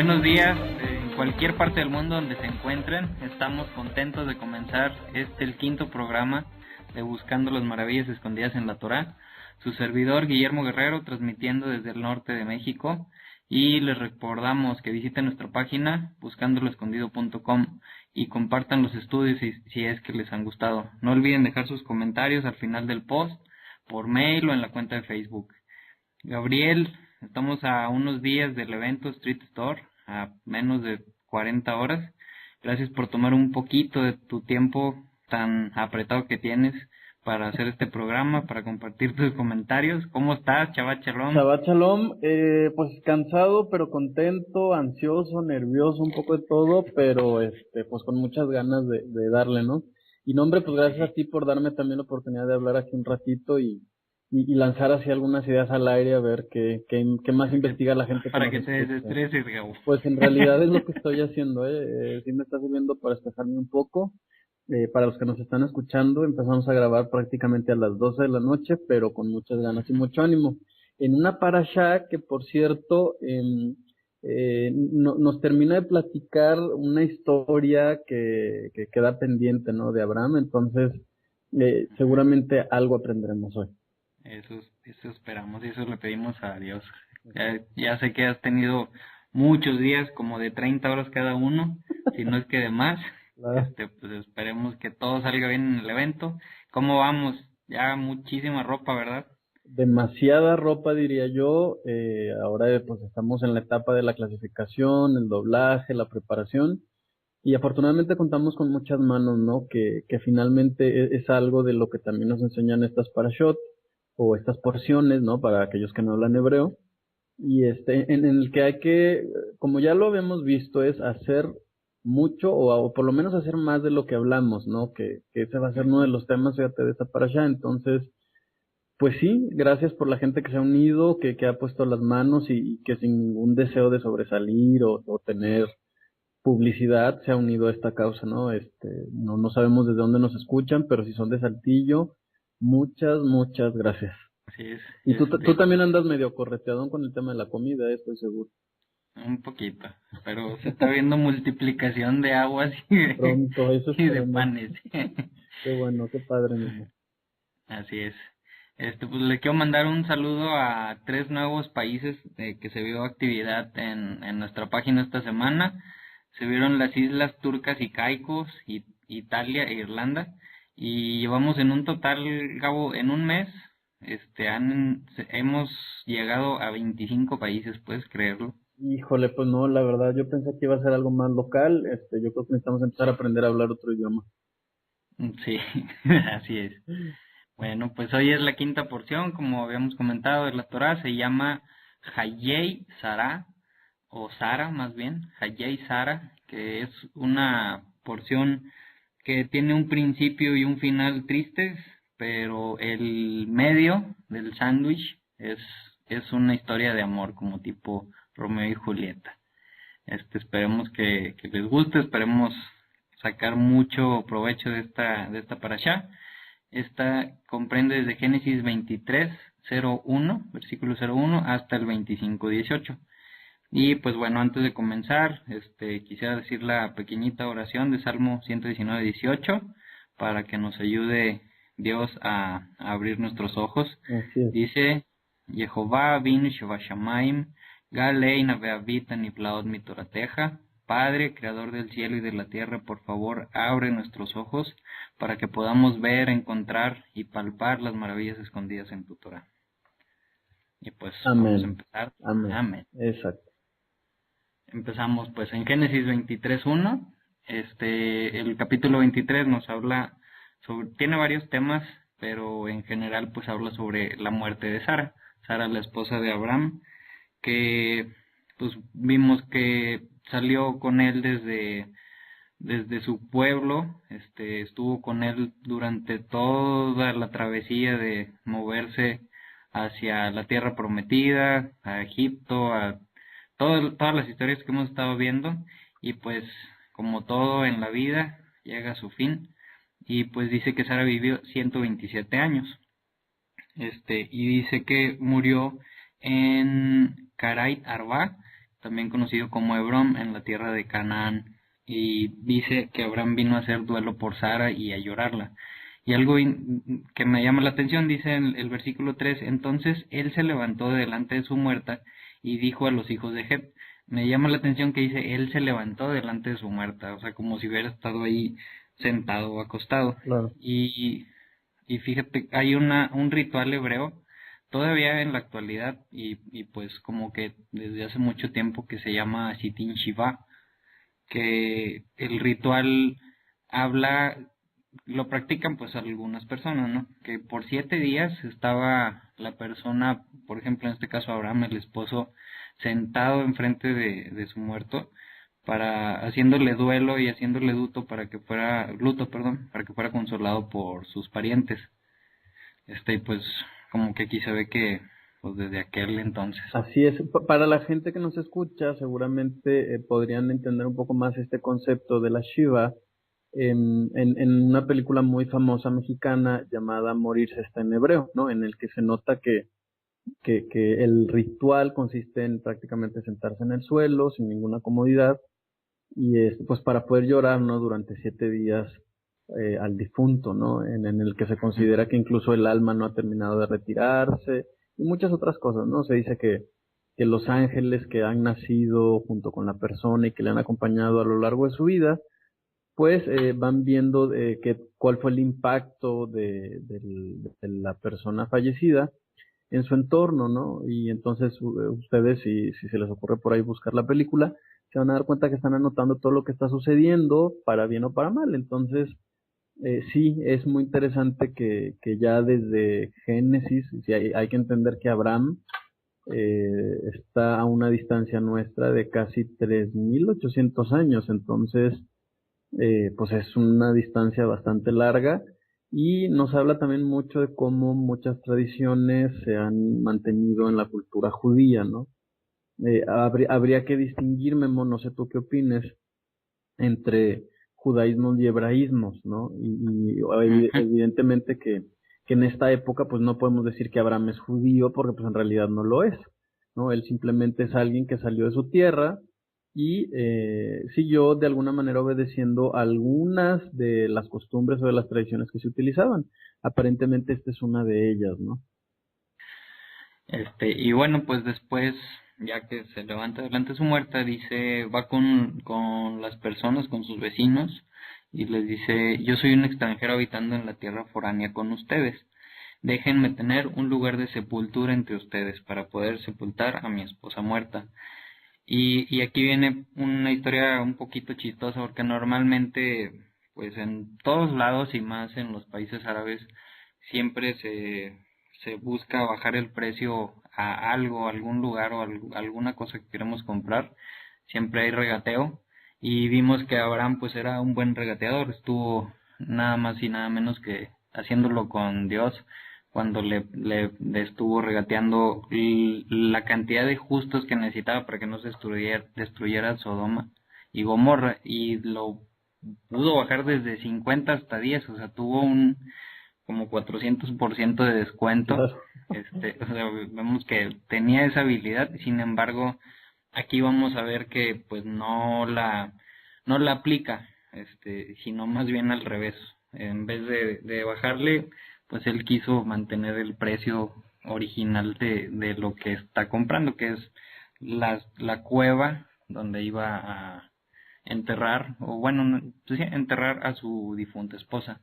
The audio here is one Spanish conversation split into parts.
Buenos días, en cualquier parte del mundo donde se encuentren. Estamos contentos de comenzar el quinto programa de Buscando las Maravillas Escondidas en la Torá. Su servidor Guillermo Guerrero, transmitiendo desde el norte de México. Y les recordamos que visiten nuestra página buscandoloescondido.com y compartan los estudios si es que les han gustado. No olviden dejar sus comentarios al final del post, por mail o en la cuenta de Facebook. Gabriel, estamos a unos días del evento Street Store, a menos de 40 horas. Gracias por tomar un poquito de tu tiempo tan apretado que tienes para hacer este programa, para compartir tus comentarios. ¿Cómo estás, Shabbat Shalom? Shabbat Shalom, pues cansado, pero contento, ansioso, nervioso, un poco de todo, pero pues con muchas ganas de darle, ¿no? Y no, hombre, pues gracias a ti por darme también la oportunidad de hablar aquí un ratito y lanzar así algunas ideas al aire, a ver qué más investiga la gente que Para nos que te escucha. desestreses, Gabo. Pues en realidad es lo que estoy haciendo, sí me está sirviendo para despejarme un poco. Para los que nos están escuchando, empezamos a grabar prácticamente a las 12 de la noche, pero con muchas ganas y mucho ánimo. En una parashá que, por cierto, nos termina de platicar una historia que queda pendiente, ¿no? De Abraham, entonces seguramente algo aprenderemos hoy. Eso esperamos y eso le pedimos a Dios. Ya sé que has tenido muchos días, como de 30 horas cada uno, si no es que de más. Claro. Pues esperemos que todo salga bien en el evento. ¿Cómo vamos? Ya muchísima ropa, ¿verdad? Demasiada ropa, diría yo. Ahora pues estamos en la etapa de la clasificación, el doblaje, la preparación. Y afortunadamente contamos con muchas manos, ¿no? Que finalmente es algo de lo que también nos enseñan estas parashot o estas porciones, ¿no? Para aquellos que no hablan hebreo. Y en el que hay que, como ya lo habíamos visto, es hacer mucho o por lo menos hacer más de lo que hablamos, ¿no? Que ese va a ser uno de los temas, fíjate, de esta parasha. Entonces, pues sí, gracias por la gente que se ha unido, que ha puesto las manos y que sin ningún deseo de sobresalir o tener publicidad se ha unido a esta causa, ¿no? No sabemos desde dónde nos escuchan, pero si son de Saltillo, muchas gracias. Así es, Y tú también andas medio correteadón con el tema de la comida, estoy seguro. un poquito, pero se está viendo multiplicación de aguas y Pronto, eso y de esperemos. panes. Qué bueno, qué padre, mi amor. Así es. Pues le quiero mandar un saludo a 3 nuevos países que se vio actividad en nuestra página esta semana. Se vieron las Islas Turcas y Caicos, Italia e Irlanda. Y llevamos en un total, Gabo, en un mes, hemos llegado a 25 países, ¿puedes creerlo? Híjole, pues no, la verdad, yo pensé que iba a ser algo más local. Yo creo que necesitamos empezar a aprender a hablar otro idioma. Sí, así es. Bueno, pues hoy es la quinta porción, como habíamos comentado, de la Torá. Se llama Hayei Sarah, o Sara más bien, Hayei Sara, que es una porción que tiene un principio y un final tristes, pero el medio del sándwich es una historia de amor, como tipo Romeo y Julieta. Esperemos que les guste, esperemos sacar mucho provecho de esta parashá. Esta comprende desde Génesis 23:01, versículo 01, hasta el 25:18. Y pues bueno, antes de comenzar, quisiera decir la pequeñita oración de Salmo 119:18 para que nos ayude Dios a abrir nuestros ojos. Así es. Dice: Jehová vino Shevashamaim, Galeina Beavita Niflaot Mitorateja. Padre, creador del cielo y de la tierra, por favor, abre nuestros ojos para que podamos ver, encontrar y palpar las maravillas escondidas en tu Torah. Y pues vamos a Amén. empezar. Amén. Amén. Exacto. Empezamos pues en Génesis 23:1. El capítulo 23 nos habla tiene varios temas, pero en general pues habla sobre la muerte de Sara. Sara, la esposa de Abraham, que pues vimos que salió con él desde su pueblo, estuvo con él durante toda la travesía de moverse hacia la tierra prometida, a Egipto, a todas las historias que hemos estado viendo. Y pues como todo en la vida llega a su fin, y pues dice que Sara vivió 127 años, y dice que murió en Karait Arba, también conocido como Hebrón, en la tierra de Canaán. Y dice que Abraham vino a hacer duelo por Sara y a llorarla. Y algo que me llama la atención, dice en el versículo 3, entonces él se levantó delante de su muerta y dijo a los hijos de Het. Me llama la atención que dice, él se levantó delante de su muerta, o sea, como si hubiera estado ahí sentado o acostado. Claro. Y fíjate, hay un ritual hebreo, todavía en la actualidad, y pues como que desde hace mucho tiempo, que se llama Sitin Shiva, que el ritual habla, lo practican pues algunas personas, ¿no? Que por 7 días estaba la persona, por ejemplo en este caso Abraham, el esposo, sentado enfrente de su muerto, para haciéndole duelo y haciéndole luto, perdón, para que fuera consolado por sus parientes. Pues como que aquí se ve que pues desde aquel entonces. Así es. Para la gente que nos escucha, seguramente podrían entender un poco más este concepto de la Shiva en una película muy famosa mexicana llamada Morirse está en hebreo, ¿no? En el que se nota que el ritual consiste en prácticamente sentarse en el suelo sin ninguna comodidad y pues para poder llorar, ¿no? Durante 7 días al difunto, ¿no? En el que se considera que incluso el alma no ha terminado de retirarse y muchas otras cosas, ¿no? Se dice que los ángeles que han nacido junto con la persona y que le han acompañado a lo largo de su vida, pues van viendo cuál fue el impacto de la persona fallecida en su entorno, ¿no? Y entonces ustedes, si se les ocurre por ahí buscar la película, se van a dar cuenta que están anotando todo lo que está sucediendo, para bien o para mal. Entonces, sí, es muy interesante que ya desde Génesis, sí, hay que entender que Abraham está a una distancia nuestra de casi 3.800 años, entonces pues es una distancia bastante larga y nos habla también mucho de cómo muchas tradiciones se han mantenido en la cultura judía, ¿no? Habría que distinguir, Memo, no sé tú qué opines, entre judaísmos y hebraísmos, ¿no? Ujú. Evidentemente que en esta época pues no podemos decir que Abraham es judío porque pues en realidad no lo es, ¿no? Él simplemente es alguien que salió de su tierra y siguió de alguna manera obedeciendo algunas de las costumbres o de las tradiciones que se utilizaban. Aparentemente esta es una de ellas, ¿no? Y bueno, pues después, ya que se levanta delante de su muerta, dice, va con las personas, con sus vecinos, y les dice, yo soy un extranjero habitando en la tierra foránea con ustedes. Déjenme tener un lugar de sepultura entre ustedes para poder sepultar a mi esposa muerta. Y aquí viene una historia un poquito chistosa porque normalmente, pues en todos lados y más en los países árabes, siempre se busca bajar el precio a algo, algún lugar o alguna cosa que queremos comprar. Siempre hay regateo y vimos que Abraham pues era un buen regateador, estuvo nada más y nada menos que haciéndolo con Dios cuando le estuvo regateando la cantidad de justos que necesitaba para que no se destruyera Sodoma y Gomorra, y lo pudo bajar desde 50 hasta 10, o sea, tuvo un como 400% de descuento. Claro. O sea, vemos que tenía esa habilidad, sin embargo, aquí vamos a ver que pues no la aplica, sino más bien al revés. En vez de bajarle, pues él quiso mantener el precio original de lo que está comprando, que es la cueva donde iba a enterrar, o bueno, pues sí, enterrar a su difunta esposa.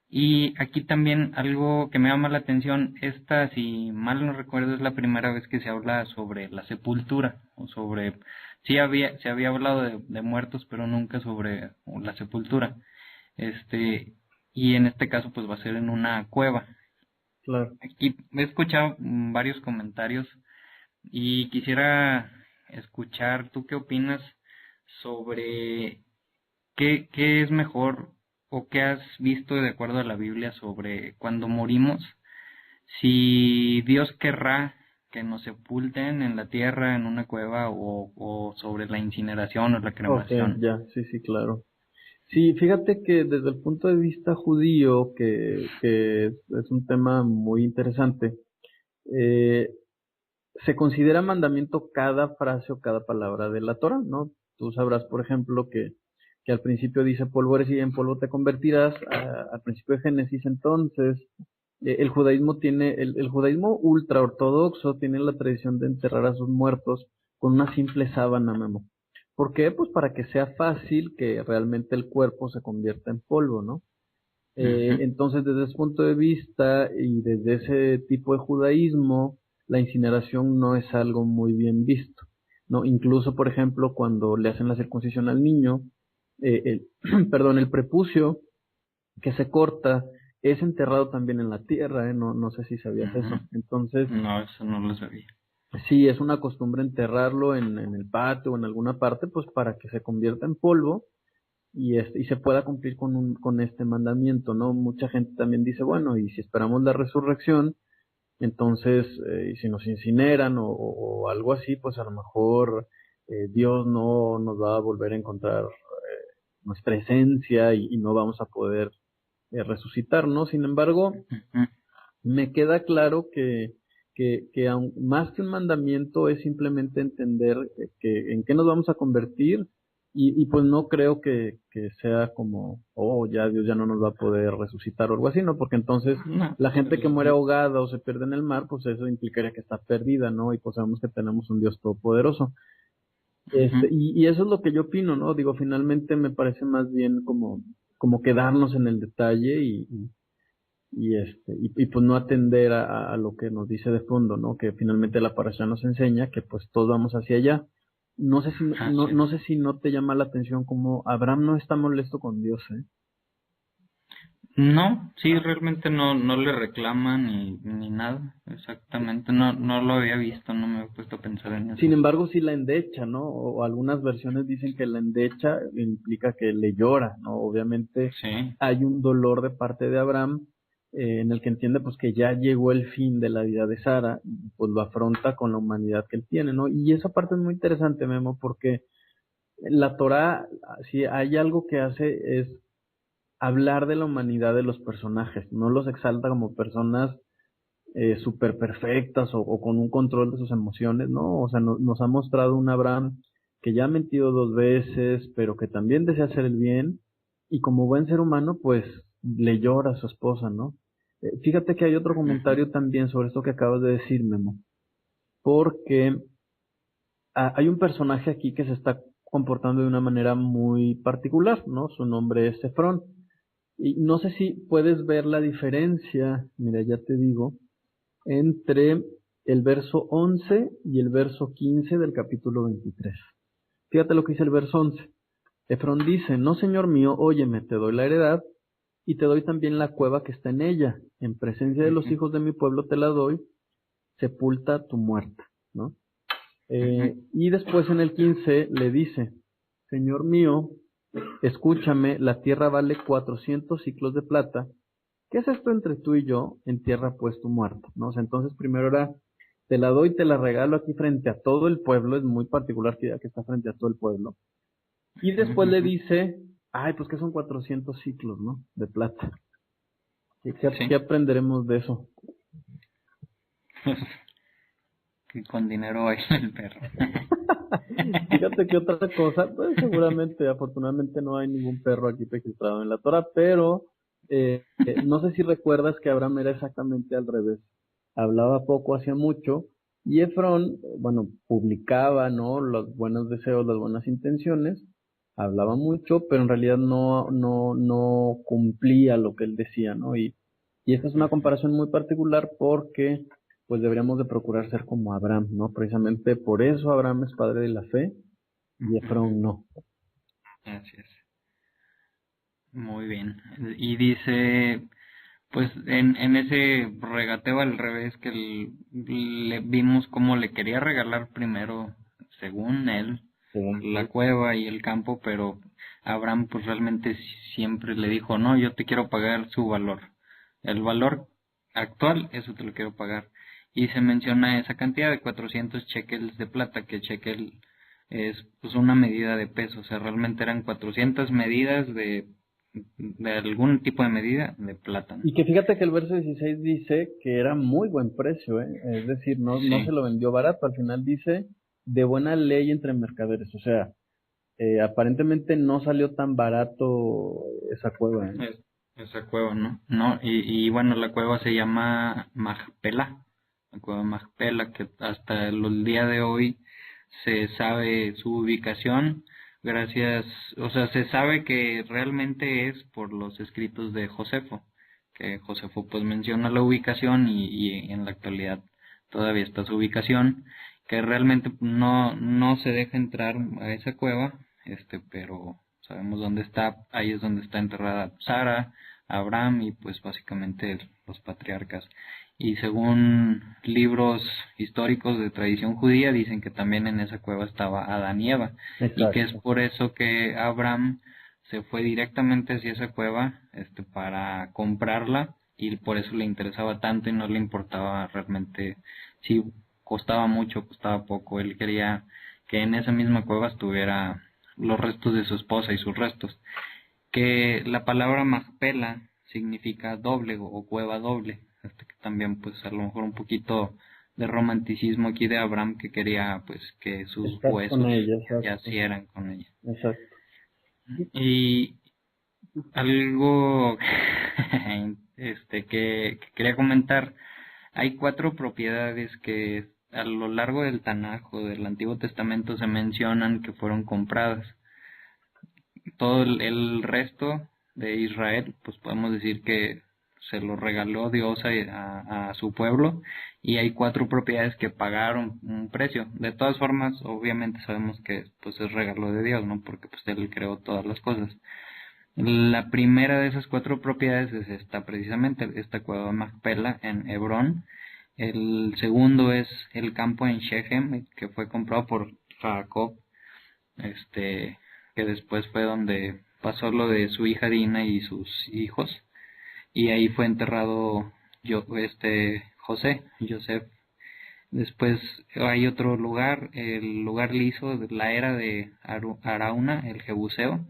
Y aquí también algo que me llama la atención, esta, si mal no recuerdo, es la primera vez que se habla sobre la sepultura, o sobre, se había hablado de muertos, pero nunca sobre la sepultura. Y en este caso pues va a ser en una cueva. Claro. Aquí he escuchado varios comentarios y quisiera escuchar, ¿tú qué opinas sobre qué es mejor o qué has visto de acuerdo a la Biblia sobre cuando morimos? Si Dios querrá que nos sepulten en la tierra, en una cueva, o sobre la incineración o la Ok, cremación. ya, sí, sí, claro. Sí, fíjate que desde el punto de vista judío, que es un tema muy interesante, eh, se considera mandamiento cada frase o cada palabra de la Torah, ¿no? Tú sabrás, por ejemplo, que al principio dice polvo eres y en polvo te convertirás, al principio de Génesis. Entonces, el judaísmo tiene, el judaísmo ultra ortodoxo tiene la tradición de enterrar a sus muertos con una simple sábana, Memo. ¿Por qué? Pues para que sea fácil que realmente el cuerpo se convierta en polvo, ¿no? Entonces, desde ese punto de vista y desde ese tipo de judaísmo, la incineración no es algo muy bien visto, ¿no? Incluso, por ejemplo, cuando le hacen la circuncisión al niño, perdón, el prepucio que se corta es enterrado también en la tierra, ¿eh? No sé si sabías eso. Entonces, No, eso no lo sabía. sí, es una costumbre enterrarlo en el patio o en alguna parte, pues para que se convierta en polvo y se pueda cumplir con este mandamiento, ¿no? Mucha gente también dice, bueno, y si esperamos la resurrección, entonces, y si nos incineran o algo así, pues a lo mejor Dios no nos va a volver a encontrar nuestra esencia y no vamos a poder resucitar, ¿no? Sin embargo, Ujú. me queda claro que más que un mandamiento es simplemente entender que en qué nos vamos a convertir y pues no creo que sea como, oh, ya Dios ya no nos va a poder resucitar o algo así, ¿no? Porque entonces No, la gente que pues, muere ahogada o se pierde en el mar, pues eso implicaría que está perdida, ¿no? Y pues sabemos que tenemos un Dios todopoderoso. ujú. Y eso es lo que yo opino, ¿no? Digo, finalmente me parece más bien como quedarnos en el detalle y pues no atender a lo que nos dice de fondo, ¿no? Que finalmente la parasha nos enseña que pues todos vamos hacia allá. No sé si Así es. no sé si no te llama la atención como Abraham no está molesto con Dios, ¿eh? No, sí, realmente no le reclaman ni nada, exactamente, no lo había visto, no me había puesto a pensar en Sin eso. embargo, sí la endecha, ¿no? O algunas versiones dicen que la endecha implica que le llora, ¿no? Obviamente Sí, hay un dolor de parte de Abraham en el que entiende pues que ya llegó el fin de la vida de Sara, y, pues lo afronta con la humanidad que él tiene, ¿no? Y esa parte es muy interesante, Memo, porque la Torá, si hay algo que hace es hablar de la humanidad de los personajes, no los exalta como personas súper perfectas o con un control de sus emociones, ¿no? O sea, nos ha mostrado un Abraham que ya ha mentido dos veces, pero que también desea hacer el bien y como buen ser humano, pues le llora a su esposa, ¿no? Fíjate que hay otro ujú, comentario también sobre esto que acabas de decir, Memo, porque hay un personaje aquí que se está comportando de una manera muy particular, ¿no? Su nombre es Efrón. Y no sé si puedes ver la diferencia, mira, ya te digo, entre el verso 11 y el verso 15 del capítulo 23. Fíjate lo que dice el verso 11. Efrón dice, no, señor mío, óyeme, te doy la heredad y te doy también la cueva que está en ella. En presencia de los ujú, hijos de mi pueblo te la doy, sepulta tu muerta, ¿no? ujú, Y después en el 15 le dice, Señor mío, escúchame, la tierra vale 400 ciclos de plata. ¿Qué es esto entre tú y yo? En tierra pues tu muerto, ¿no? O sea, entonces primero era, te la doy, te la regalo aquí frente a todo el pueblo, es muy particular que está frente a todo el pueblo. Y después le ujú, dice, ay, pues que son 400 ciclos, ¿no? De plata. ¿Qué sí, aprenderemos de eso? que con dinero baila el perro. Fíjate que otra cosa, pues seguramente, afortunadamente no hay ningún perro aquí registrado en la Torah, pero no sé si recuerdas que Abraham era exactamente al revés. Hablaba poco, hacía mucho, y Efrón, bueno, publicaba, ¿no? Los buenos deseos, las buenas intenciones, hablaba mucho, pero en realidad no cumplía lo que él decía, ¿no? Y esta es una Ujú, comparación muy particular porque pues deberíamos de procurar ser como Abraham, ¿no? Precisamente por eso Abraham es padre de la fe y ujú, Efrón no. así es, muy bien. Y dice, pues en ese regateo al revés que le vimos cómo le quería regalar primero, según él, la cueva y el campo, pero Abraham pues realmente siempre le dijo, no, yo te quiero pagar su valor. El valor actual, eso te lo quiero pagar. Y se menciona esa cantidad de 400 shekels de plata, que shekel es pues una medida de peso, o sea, realmente eran 400 medidas de de algún tipo de medida de plátano. Y que fíjate que el verso 16 dice que era muy buen precio, ¿eh? Es decir, no se Sí, lo vendió barato, al final dice de buena ley entre mercaderes, o sea, aparentemente no salió tan barato esa cueva, ¿eh? es- esa cueva, ¿no? No, y bueno, la cueva se llama Majpela, la cueva Majpela, que hasta el día de hoy se sabe su ubicación gracias, o sea, se sabe que realmente es por los escritos de Josefo, que Josefo pues menciona la ubicación y en la actualidad todavía está su ubicación, que realmente no se deja entrar a esa cueva, pero sabemos dónde está, ahí es donde está enterrada Sara, Abraham y pues básicamente los patriarcas. Y según libros históricos de tradición judía dicen que también en esa cueva estaba Adán y Eva y que es Exacto. por eso que Abraham se fue directamente hacia esa cueva para comprarla y por eso le interesaba tanto y no le importaba realmente si costaba mucho, costaba poco, él quería que en esa misma cueva estuviera los restos de su esposa y sus restos, que la palabra Majpela significa doble o cueva doble, que también pues a lo mejor un poquito de romanticismo aquí de Abraham que quería pues que sus Estás con huesos ella, exacto, yacieran con ella. exacto. Y algo que quería comentar, hay 4 propiedades que a lo largo del Tanaj o del Antiguo Testamento se mencionan que fueron compradas. Todo el resto de Israel, pues podemos decir que se lo regaló Dios a su pueblo y hay 4 propiedades que pagaron un precio. De todas formas, obviamente sabemos que pues es regalo de Dios, ¿no? Porque pues Él creó todas las cosas. La primera de esas 4 propiedades es esta, precisamente, esta cueva Macpela en Hebrón. El segundo es el campo en Shechem, que fue comprado por Jacob, este, que después fue donde pasó lo de su hija Dina y sus hijos, y ahí fue enterrado José, Joseph. Después hay otro lugar, el lugar liso de la era de Arauna, el Jebuseo,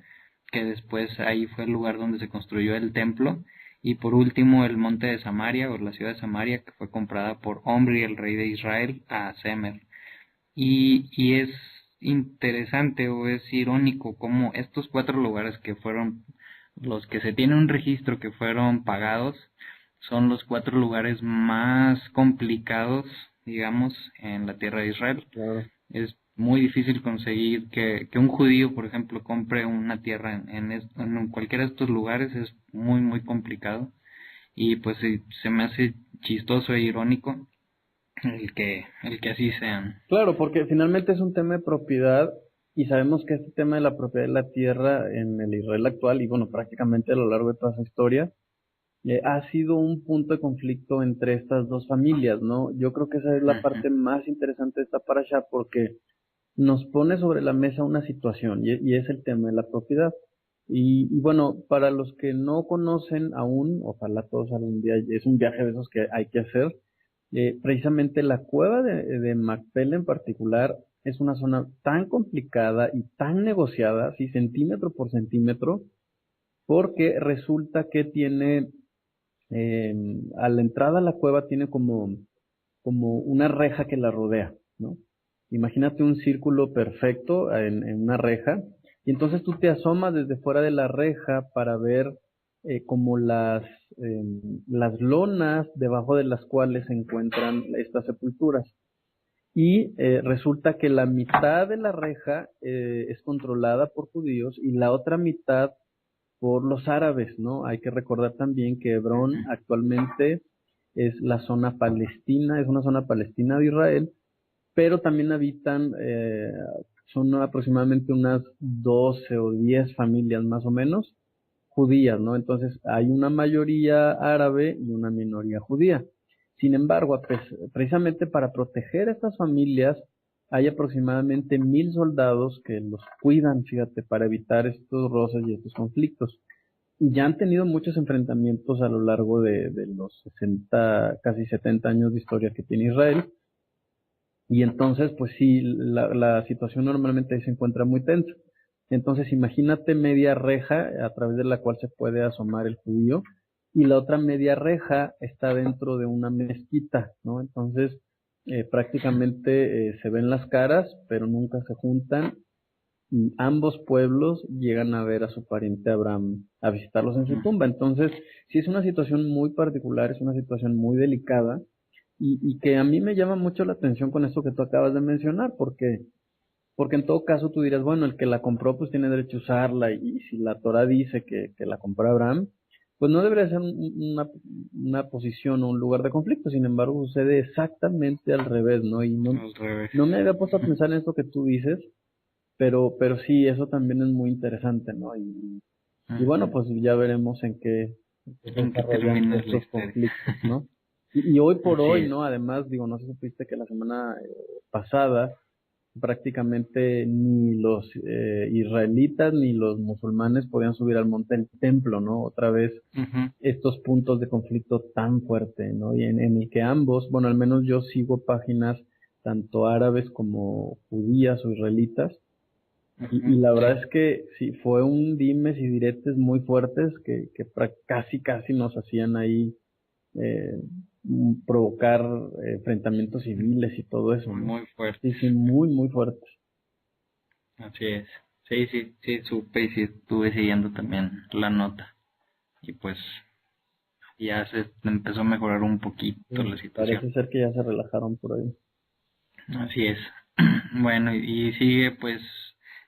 que después ahí fue el lugar donde se construyó el templo. Y por último el monte de Samaria o la ciudad de Samaria, que fue comprada por Omri, el rey de Israel, a Semer. Y es interesante o es irónico como estos 4 lugares que fueron los que se tiene un registro que fueron pagados son los 4 lugares más complicados, digamos, en la tierra de Israel. Claro. Es muy difícil conseguir que un judío, por ejemplo, compre una tierra en cualquiera de estos lugares, es muy, muy complicado. Y pues se me hace chistoso e irónico el que así sean. Claro, porque finalmente es un tema de propiedad y sabemos que este tema de la propiedad de la tierra en el Israel actual y bueno, prácticamente a lo largo de toda su historia, ha sido un punto de conflicto entre estas dos familias, ¿no? Yo creo que esa es la Ujú, parte más interesante de esta parasha porque nos pone sobre la mesa una situación y es el tema de la propiedad. Y bueno, para los que no conocen aún, ojalá todos algún día, es un viaje de esos que hay que hacer. Precisamente la cueva de Macpela en particular es una zona tan complicada y tan negociada, así centímetro por centímetro, porque resulta que tiene, eh, a la entrada a la cueva tiene como una reja que la rodea, ¿no? Imagínate un círculo perfecto en una reja, y entonces tú te asomas desde fuera de la reja para ver como eh, las lonas debajo de las cuales se encuentran estas sepulturas. Y resulta que la mitad de la reja es controlada por judíos y la otra mitad por los árabes, ¿no? Hay que recordar también que Hebrón ujú. actualmente es la zona palestina, es una zona palestina de Israel, pero también habitan, son aproximadamente unas 12 o 10 familias más o menos judías, ¿no? Entonces hay una mayoría árabe y una minoría judía. Sin embargo, pues, precisamente para proteger a estas familias, hay aproximadamente 1000 soldados que los cuidan, fíjate, para evitar estos roces y estos conflictos. Y ya han tenido muchos enfrentamientos a lo largo de los 60, casi 70 años de historia que tiene Israel. Y entonces, pues sí, la situación normalmente ahí se encuentra muy tensa. Entonces imagínate media reja a través de la cual se puede asomar el judío y la otra media reja está dentro de una mezquita, ¿no? Entonces prácticamente se ven las caras, pero nunca se juntan y ambos pueblos llegan a ver a su pariente Abraham, a visitarlos en su tumba. Entonces, sí es una situación muy particular, es una situación muy delicada y que a mí me llama mucho la atención con esto que tú acabas de mencionar, porque en todo caso tú dirás, bueno, el que la compró pues tiene derecho a usarla y si la Torah dice que la compró Abraham, pues no debería ser una posición o un lugar de conflicto, sin embargo sucede exactamente al revés, ¿no? Y no, Al revés. no me había puesto a pensar en esto que tú dices, pero sí, eso también es muy interesante, ¿no? Y bueno, pues ya veremos en qué se En que desarrollan termina la estos historia. conflictos, ¿no? Y hoy por Así hoy, es. ¿no? Además, digo, no sé si supiste que la semana pasada prácticamente ni los israelitas ni los musulmanes podían subir al monte del templo, ¿no? Otra vez Ujú. estos puntos de conflicto tan fuerte, ¿no? Y en el que ambos, bueno, al menos yo sigo páginas tanto árabes como judías o israelitas, y Ujú, la sí, verdad es que sí, fue un dimes y diretes muy fuertes casi nos hacían ahí eh, provocar enfrentamientos civiles y todo eso, ¿no? muy Sí, fuertes. sí, muy, muy fuertes. Así es. Sí, sí, sí, supe y sí estuve siguiendo también la nota. Y pues ya se empezó a mejorar un poquito Sí, la situación. parece ser que ya se relajaron por ahí. Así es. Bueno, y sigue pues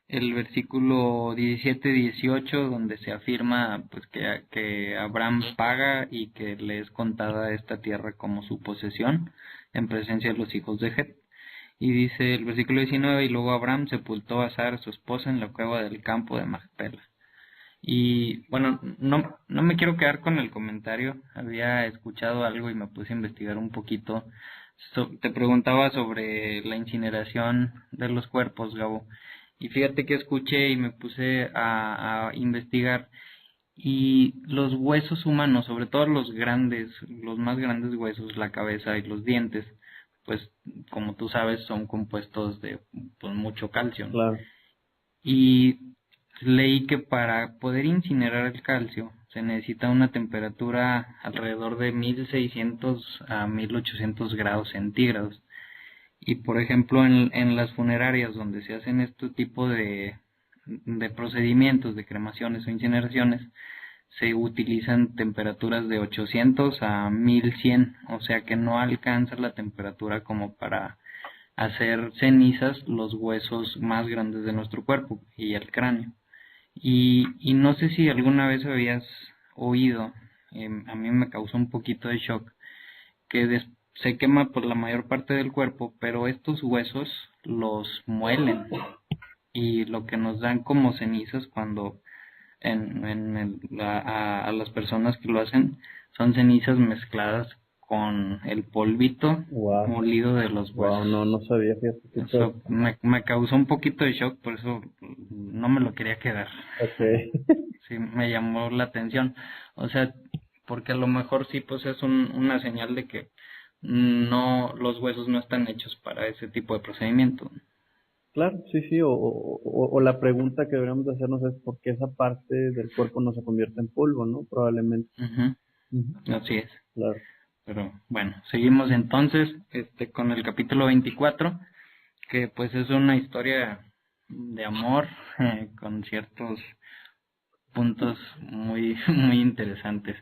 el versículo 17-18 donde se afirma pues que Abraham paga y que le es contada esta tierra como su posesión en presencia de los hijos de Het. Y dice el versículo 19, y luego Abraham sepultó a Sara, su esposa, en la cueva del campo de Macpela. Y bueno, no me quiero quedar con el comentario, había escuchado algo y me puse a investigar un poquito. Te preguntaba sobre la incineración de los cuerpos, Gabo, y fíjate que escuché y me puse a investigar y los huesos humanos, sobre todo los grandes, los más grandes huesos, la cabeza y los dientes, pues como tú sabes son compuestos de pues, mucho calcio, ¿no? Claro. Y leí que para poder incinerar el calcio se necesita una temperatura alrededor de 1600 a 1800 grados centígrados. Y por ejemplo en las funerarias donde se hacen este tipo de procedimientos de cremaciones o incineraciones, se utilizan temperaturas de 800 a 1100, o sea que no alcanza la temperatura como para hacer cenizas los huesos más grandes de nuestro cuerpo y el cráneo. Y no sé si alguna vez habías oído, a mí me causó un poquito de shock, que se quema por la mayor parte del cuerpo, pero estos huesos los muelen y lo que nos dan como cenizas cuando a las personas que lo hacen son cenizas mezcladas con el polvito Wow, molido de los wow, huesos. no sabía, fíjate que Eso me causó un poquito de shock, por eso no me lo quería quedar. ok. Sí, me llamó la atención. O sea, porque a lo mejor sí, pues es una señal de que no, los huesos no están hechos para ese tipo de procedimiento. Claro, sí, sí, o la pregunta que deberíamos de hacernos es por qué esa parte del cuerpo no se convierte en polvo, ¿no? Probablemente. Ujú, Ujú, así es. claro. Pero bueno, seguimos entonces con el capítulo 24, que pues es una historia de amor con ciertos puntos muy muy interesantes.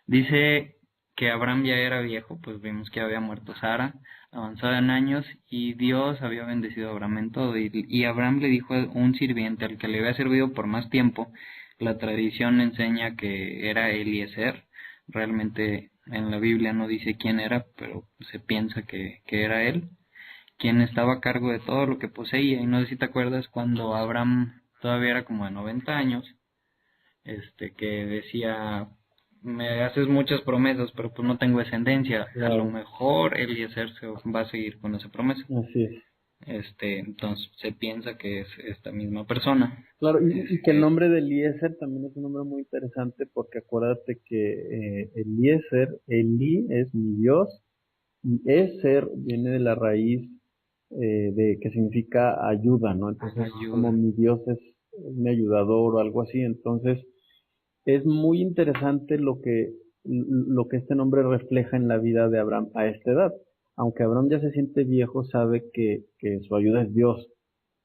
Dice que Abraham ya era viejo, pues vimos que había muerto Sara, avanzada en años, y Dios había bendecido a Abraham en todo. Y Abraham le dijo a un sirviente al que le había servido por más tiempo, la tradición enseña que era Eliezer, realmente en la Biblia no dice quién era, pero se piensa que era él, quien estaba a cargo de todo lo que poseía. Y no sé si te acuerdas cuando Abraham todavía era como de 90 años, que decía, me haces muchas promesas, pero pues no tengo descendencia. A lo Claro, mejor Eliezer se va a seguir con esa promesa. así es. Entonces se piensa que es esta misma persona. Claro, y que el Este, nombre de Eliezer también es un nombre muy interesante porque acuérdate que Eliezer, Eli es mi Dios, y Ezer viene de la raíz de que significa ayuda, ¿no? Entonces, como ayuda. mi Dios es mi ayudador o algo así. Entonces, es muy interesante lo que este nombre refleja en la vida de Abraham a esta edad. Aunque Abraham ya se siente viejo, sabe que su ayuda es Dios.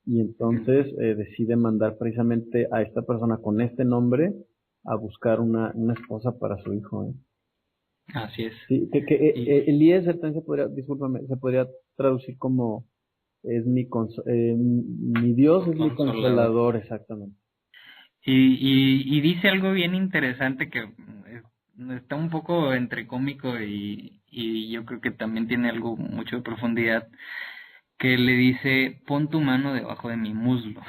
Y entonces decide mandar precisamente a esta persona con este nombre a buscar una esposa para su hijo, ¿eh? Así es. Sí, Eliezer también discúlpame, se podría traducir como mi Dios es mi Consolador. consolador, exactamente. Y dice algo bien interesante que está un poco entre cómico y yo creo que también tiene algo mucho de profundidad, que le dice, pon tu mano debajo de mi muslo.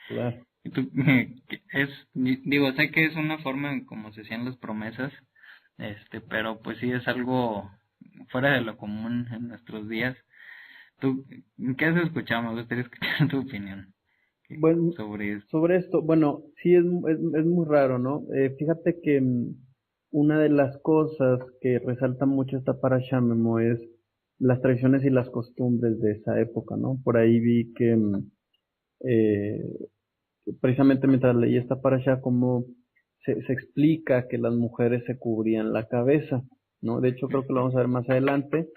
Claro. Y digo, sé que es una forma en cómo se hacían las promesas, pero pues sí es algo fuera de lo común en nuestros días. ¿Tú qué has escuchado? Me gustaría escuchar tu opinión Bueno, sobre esto. sobre esto, bueno, sí es muy raro, ¿no? Fíjate que una de las cosas que resalta mucho esta parasha, Memo, es las tradiciones y las costumbres de esa época, ¿no? Por ahí vi que eh, precisamente mientras leí esta parasha, como se explica que las mujeres se cubrían la cabeza, ¿no? De hecho, creo que lo vamos a ver más adelante.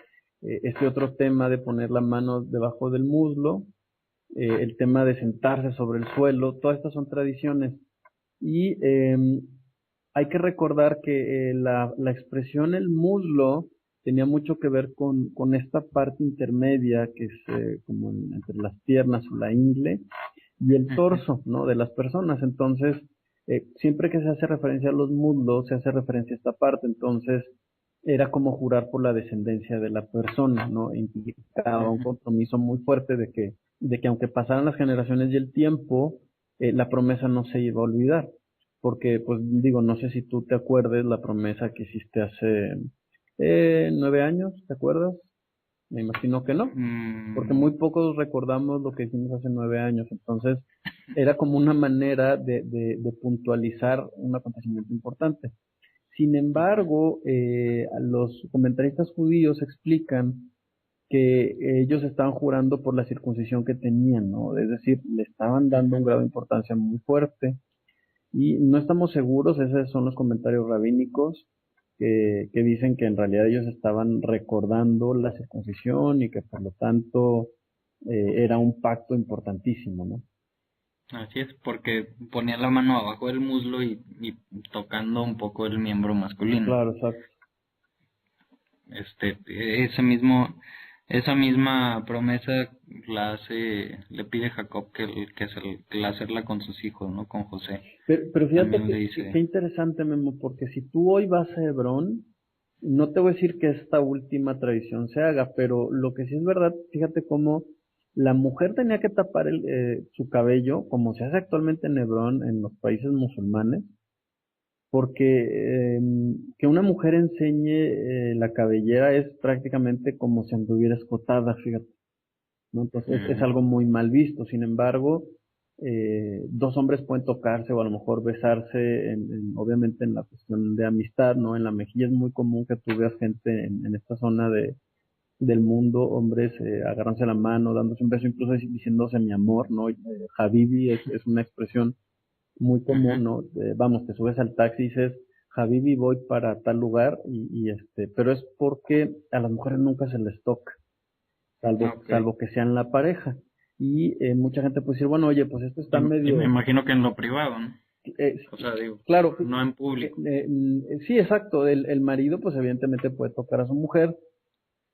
Este otro tema de poner la mano debajo del muslo, el tema de sentarse sobre el suelo, todas estas son tradiciones. Y hay que recordar que la expresión el muslo tenía mucho que ver con esta parte intermedia que es como entre las piernas o la ingle y el Ujú. torso, ¿no? De las personas. Entonces, siempre que se hace referencia a los muslos, se hace referencia a esta parte. Entonces, era como jurar por la descendencia de la persona, ¿no? Implicaba un Ujú. compromiso muy fuerte de que aunque pasaran las generaciones y el tiempo, la promesa no se iba a olvidar. Porque, pues digo, no sé si tú te acuerdes la promesa que hiciste hace 9 años, ¿te acuerdas? Me imagino que no, porque Mm, muy pocos recordamos lo que hicimos hace 9 años. Entonces, era como una manera de puntualizar un acontecimiento importante. Sin ujú. embargo, los comentaristas judíos explican que ellos estaban jurando por la circuncisión que tenían, ¿no? Es decir, le estaban dando un grado de importancia muy fuerte y no estamos seguros, esos son los comentarios rabínicos que dicen que en realidad ellos estaban recordando la circuncisión y que por lo tanto era un pacto importantísimo, ¿no? Así es, porque ponía la mano abajo del muslo y tocando un poco el miembro masculino. Claro, exacto. Ese mismo, esa misma promesa le pide Jacob que la hacerla con sus hijos, ¿no? Con José. Pero fíjate También le qué dice, interesante, Memo, porque si tú hoy vas a Hebrón, no te voy a decir que esta última tradición se haga, pero lo que sí es verdad, fíjate cómo la mujer tenía que tapar su cabello, como se hace actualmente en Hebrón, en los países musulmanes, porque que una mujer enseñe la cabellera es prácticamente como si anduviera escotada, fíjate, ¿no? Entonces es ujú, algo muy mal visto. Sin embargo, dos hombres pueden tocarse o a lo mejor besarse, obviamente en la cuestión de amistad, ¿no? En la mejilla es muy común que tú veas gente en esta zona del mundo, hombres agarrándose la mano, dándose un beso, incluso diciéndose mi amor, ¿no? Habibi es una expresión muy ujú. común, ¿no? Vamos, te subes al taxi y dices, Habibi, voy para tal lugar, pero es porque a las mujeres nunca se les toca salvo, Ok. salvo que sean la pareja. Y mucha gente puede decir, bueno, oye, pues esto está Y me medio, imagino que en lo privado, ¿no? eh, O sea, digo, claro, no en público. sí, exacto, el marido pues evidentemente puede tocar a su mujer,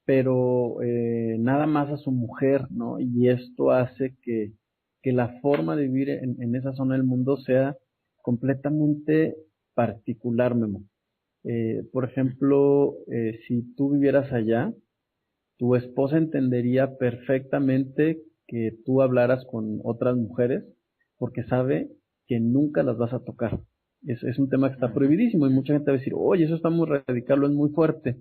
pero nada más a su mujer, ¿no? Y esto hace que la forma de vivir en esa zona del mundo sea completamente particular, Memo. Por ejemplo, si tú vivieras allá, tu esposa entendería perfectamente que tú hablaras con otras mujeres porque sabe que nunca las vas a tocar. Es un tema que está Ujú. prohibidísimo y mucha gente va a decir, oye, eso está muy radical o es muy fuerte,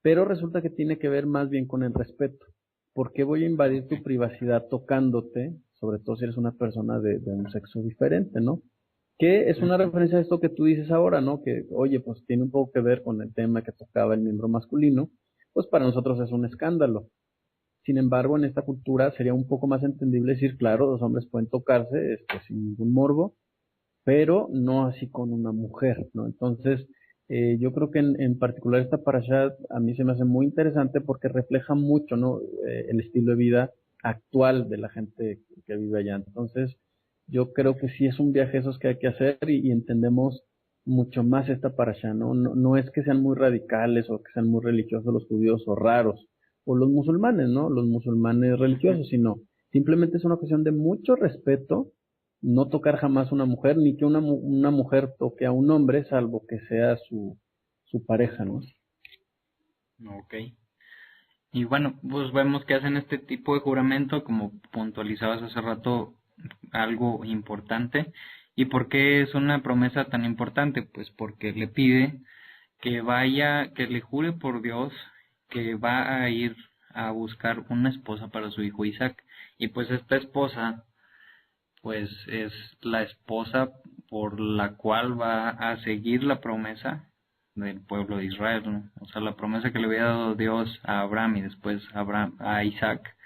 pero resulta que tiene que ver más bien con el respeto. ¿Por qué voy a invadir Ok. tu privacidad tocándote, sobre todo si eres una persona de un sexo diferente, ¿no? Que es una Ujú. referencia a esto que tú dices ahora, ¿no? Que, oye, pues tiene un poco que ver con el tema que tocaba el miembro masculino, pues para nosotros es un escándalo. Sin embargo, en esta cultura sería un poco más entendible decir, claro, los hombres pueden tocarse sin ningún morbo, pero no así con una mujer, ¿no? Entonces, yo creo que en particular esta parasha a mí se me hace muy interesante porque refleja mucho, ¿no? El estilo de vida actual de la gente que vive allá. Entonces, yo creo que sí es un viaje esos que hay que hacer y entendemos mucho más esta parasha, ¿no? No, no es que sean muy radicales o que sean muy religiosos los judíos o raros, o los musulmanes, ¿no? Los musulmanes Ujú. religiosos, sino simplemente es una cuestión de mucho respeto, no tocar jamás a una mujer, ni que una mujer toque a un hombre, salvo que sea su pareja, ¿no? Ok. Y bueno, pues vemos que hacen este tipo de juramento, como puntualizabas hace rato, algo importante. ¿Y por qué es una promesa tan importante? Pues porque le pide que vaya, que le jure por Dios que va a ir a buscar una esposa para su hijo Isaac. Y pues esta esposa, pues es la esposa por la cual va a seguir la promesa del pueblo de Israel, ¿no? O sea, la promesa que le había dado Dios a Abraham y después a Isaac,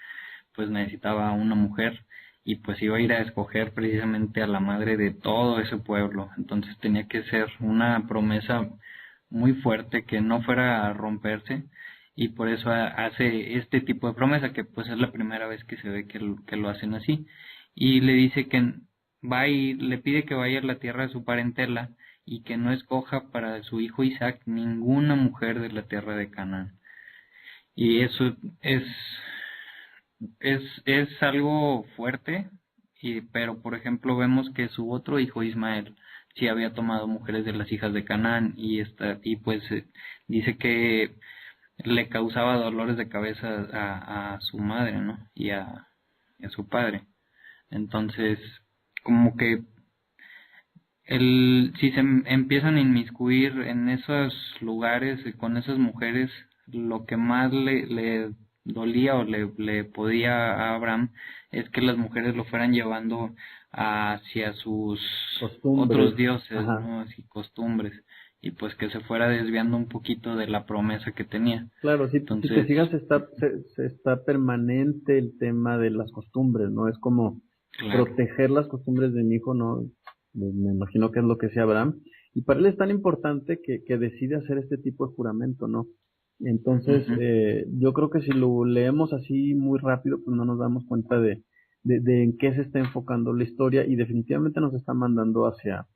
pues necesitaba una mujer y pues iba a ir a escoger precisamente a la madre de todo ese pueblo. Entonces tenía que ser una promesa muy fuerte que no fuera a romperse y por eso hace este tipo de promesa que pues es la primera vez que se ve que lo hacen así y le dice que va a ir, le pide que vaya a la tierra de su parentela y que no escoja para su hijo Isaac ninguna mujer de la tierra de Canaán. Y eso es algo fuerte, pero por ejemplo vemos que su otro hijo Ismael sí había tomado mujeres de las hijas de Canaán y pues dice que le causaba dolores de cabeza a su madre, ¿no? Y a su padre. Entonces, como que si se empiezan a inmiscuir en esos lugares con esas mujeres, lo que más le dolía o le podía a Abraham es que las mujeres lo fueran llevando hacia sus Costumbres, otros dioses, ajá. ¿no? Así costumbres, y pues que se fuera desviando un poquito de la promesa que tenía. Claro, si te Entonces, fijas, está permanente el tema de las costumbres, ¿no? Es como claro. proteger las costumbres de mi hijo, ¿no? Me imagino que es lo que sea Abraham. Y para él es tan importante que decide hacer este tipo de juramento, ¿no? Entonces, Ujú. yo creo que si lo leemos así muy rápido, pues no nos damos cuenta de en qué se está enfocando la historia y definitivamente nos está mandando hacia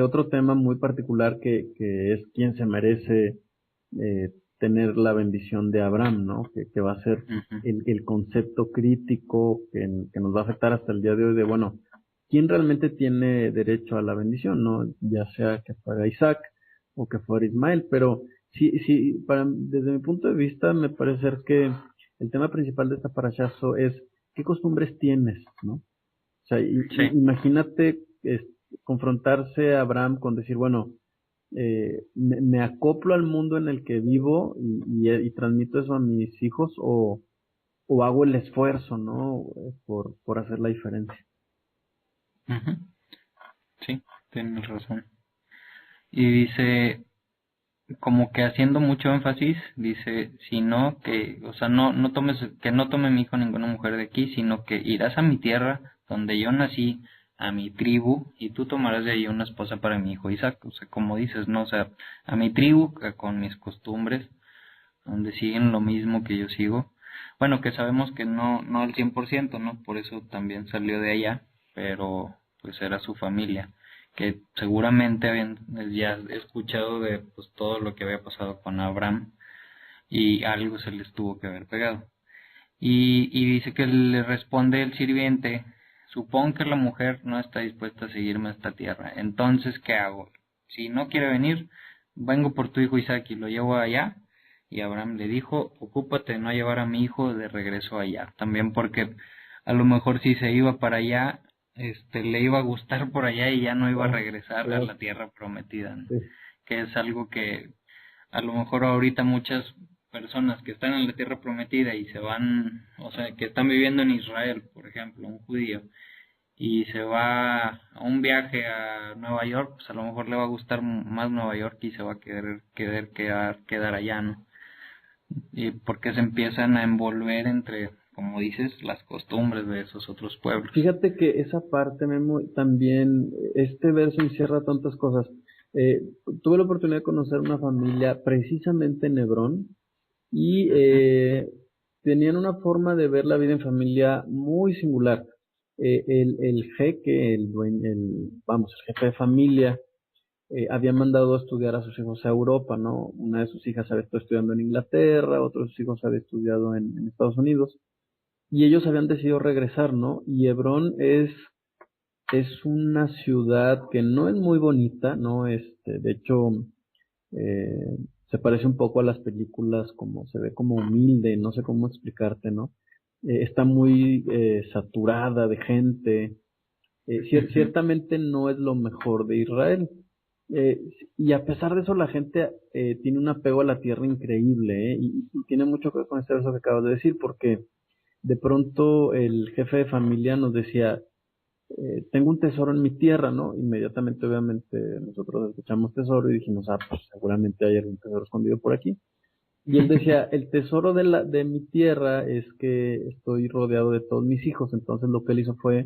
otro tema muy particular que es quién se merece tener la bendición de Abraham, ¿no? Que va a ser Ujú. el concepto crítico que nos va a afectar hasta el día de hoy de, bueno, ¿quién realmente tiene derecho a la bendición, ¿no? Ya sea que fuera Isaac o que fuera Ismael, pero sí, sí, desde mi punto de vista me parece ser que el tema principal de esta parashazo es qué costumbres tienes, ¿no? O sea, Sí. imagínate confrontarse a Abraham con decir, bueno, me acoplo al mundo en el que vivo y transmito eso a mis hijos o hago el esfuerzo, ¿no? Por hacer la diferencia. Ujú. Sí, tienes razón. Y dice, como que haciendo mucho énfasis, dice, sino que, o sea, que no tome mi hijo ninguna mujer de aquí, sino que irás a mi tierra, donde yo nací, a mi tribu, y tú tomarás de ahí una esposa para mi hijo Isaac. O sea, como dices, ¿no? O sea, a mi tribu, con mis costumbres, donde siguen lo mismo que yo sigo. Bueno, que sabemos que no al 100%, ¿no? Por eso también salió de allá, pero pues era su familia, que seguramente habían ya escuchado de pues todo lo que había pasado con Abraham y algo se les tuvo que haber pegado. Y dice que le responde el sirviente, supón que la mujer no está dispuesta a seguirme a esta tierra, entonces ¿qué hago? Si no quiere venir, vengo por tu hijo Isaac y lo llevo allá. Y Abraham le dijo, ocúpate de no llevar a mi hijo de regreso allá, también porque a lo mejor si se iba para allá, le iba a gustar por allá y ya no iba a Claro, regresar a claro, la tierra prometida, ¿no? sí. Que es algo que a lo mejor ahorita muchas personas que están en la tierra prometida y se van, o sea, que están viviendo en Israel, por ejemplo, un judío, y se va a un viaje a Nueva York, pues a lo mejor le va a gustar más Nueva York y se va a querer quedar allá, ¿no? y porque se empiezan a envolver entre, como dices, las costumbres de esos otros pueblos. Fíjate que esa parte, Memo, también, este verso encierra tantas cosas. Eh, Tuve la oportunidad de conocer una familia precisamente en Hebrón y Ujú. tenían una forma de ver la vida en familia muy singular. El jeque, vamos, el jefe de familia, había mandado a estudiar a sus hijos a Europa, ¿no? Una de sus hijas había estado estudiando en Inglaterra, otro de sus hijos había estudiado en Estados Unidos, y ellos habían decidido regresar, ¿no? Y Hebrón es una ciudad que no es muy bonita, ¿no? De hecho, eh, se parece un poco a las películas, como se ve como humilde, no sé cómo explicarte, ¿no? Está muy saturada de gente. Ujú. Ciertamente no es lo mejor de Israel. Eh, y a pesar de eso, la gente tiene un apego a la tierra increíble, ¿eh? Y tiene mucho que ver con este verso que acabas de decir, porque de pronto el jefe de familia nos decía, tengo un tesoro en mi tierra, ¿no? Inmediatamente, obviamente, nosotros escuchamos tesoro y dijimos, ah, pues seguramente hay algún tesoro escondido por aquí. Y él decía, el tesoro de mi tierra es que estoy rodeado de todos mis hijos. Entonces lo que él hizo fue,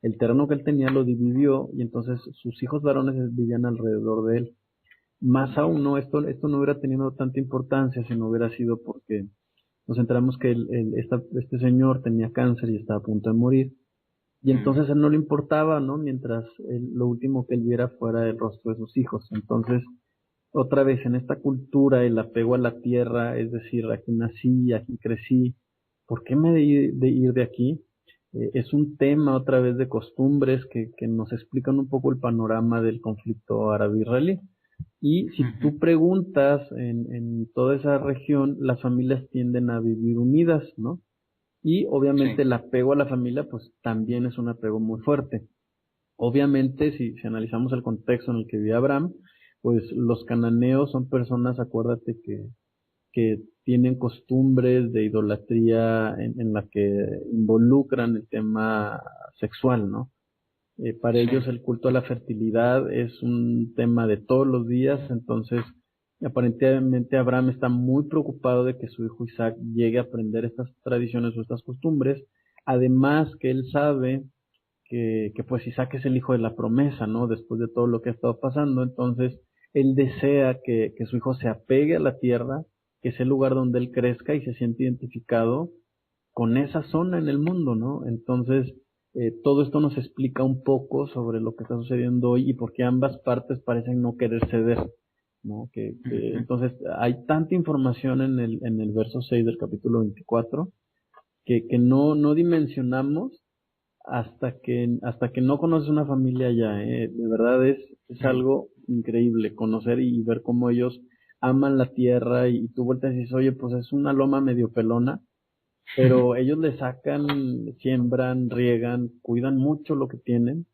el terreno que él tenía lo dividió y entonces sus hijos varones vivían alrededor de él. Más aún, no, esto no hubiera tenido tanta importancia si no hubiera sido porque nos enteramos que este señor tenía cáncer y estaba a punto de morir. Y Mm. entonces a él no le importaba, ¿no? Mientras lo último que él viera fuera el rostro de sus hijos. Entonces, otra vez, en esta cultura, el apego a la tierra, es decir, aquí nací, aquí crecí, ¿por qué me de ir de aquí? Es un tema otra vez de costumbres que nos explican un poco el panorama del conflicto árabe-israelí. Y si Ujú. tú preguntas en toda esa región, las familias tienden a vivir unidas, ¿no? Y obviamente Sí. el apego a la familia, pues también es un apego muy fuerte. Obviamente, si analizamos el contexto en el que vivía Abraham, pues los cananeos son personas, acuérdate, que tienen costumbres de idolatría en la que involucran el tema sexual, ¿no? Para Sí. ellos el culto a la fertilidad es un tema de todos los días, entonces aparentemente Abraham está muy preocupado de que su hijo Isaac llegue a aprender estas tradiciones o estas costumbres, además que él sabe que pues Isaac es el hijo de la promesa, ¿no? Después de todo lo que ha estado pasando, entonces él desea que su hijo se apegue a la tierra, que es el lugar donde él crezca y se siente identificado con esa zona en el mundo, ¿no? Entonces, todo esto nos explica un poco sobre lo que está sucediendo hoy y por qué ambas partes parecen no querer ceder, ¿no? Ujú. Entonces, hay tanta información en el verso 6 del capítulo 24 que no dimensionamos hasta que no conoces una familia allá, ¿eh? De verdad es Mm. algo increíble conocer y ver cómo ellos aman la tierra y tú vueltas y dices, oye, pues es una loma medio pelona, pero ellos le sacan, siembran, riegan, cuidan mucho lo que tienen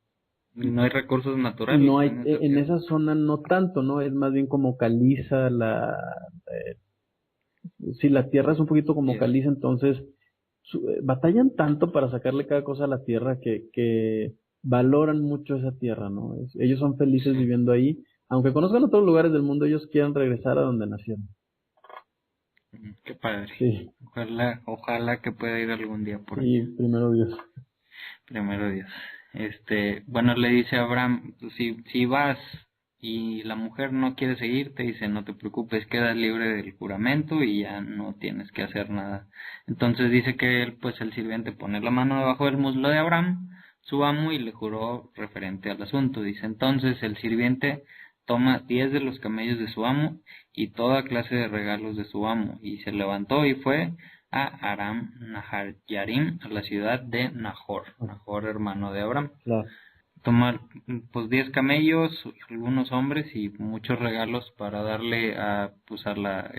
Y no hay recursos y naturales no hay, en esa en tierra. esa zona no tanto, ¿no? Es más bien como caliza, eh, si la tierra es un poquito como Yes. caliza, entonces batallan tanto para sacarle cada cosa a la tierra que valoran mucho esa tierra, ¿no? Ellos son felices Sí. viviendo ahí, aunque conozcan otros lugares del mundo, ellos quieren regresar a donde nacieron. Qué padre. Sí, Ojalá que pueda ir algún día por sí, allá. primero Dios. Primero Dios. Bueno, le dice a Abraham, "Pues, si vas y la mujer no quiere seguirte, dice, no te preocupes, quedas libre del juramento y ya no tienes que hacer nada. Entonces dice que él, pues el sirviente pone la mano debajo del muslo de Abraham, su amo, y le juró referente al asunto. Dice, entonces el sirviente toma 10 de los camellos de su amo y toda clase de regalos de su amo, y se levantó y fue a Aram Nahayarim, a la ciudad de Nahor, Ah, Nahor hermano de Abraham. claro. Tomar pues 10 camellos, algunos hombres y muchos regalos para darle a pues a la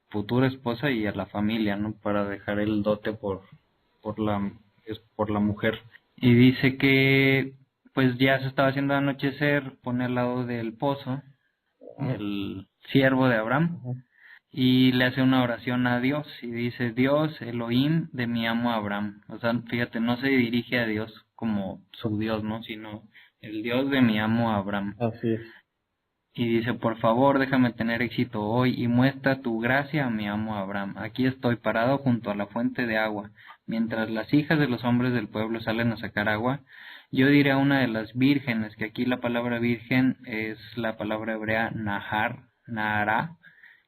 futura esposa y a la familia, ¿no? Para dejar el dote por la por la mujer. Y dice que pues ya se estaba haciendo anochecer, pone al lado del pozo Ah, el siervo de Abraham ajá. y le hace una oración a Dios y dice, Dios, Elohim de mi amo Abraham. O sea, fíjate, no se dirige a Dios como su Dios, ¿no? Sino el Dios de mi amo Abraham. Así es. y dice, por favor, déjame tener éxito hoy y muestra tu gracia a mi amo Abraham. Aquí estoy parado junto a la fuente de agua. Mientras las hijas de los hombres del pueblo salen a sacar agua, yo diré a una de las vírgenes, que aquí la palabra virgen es la palabra hebrea Nahara,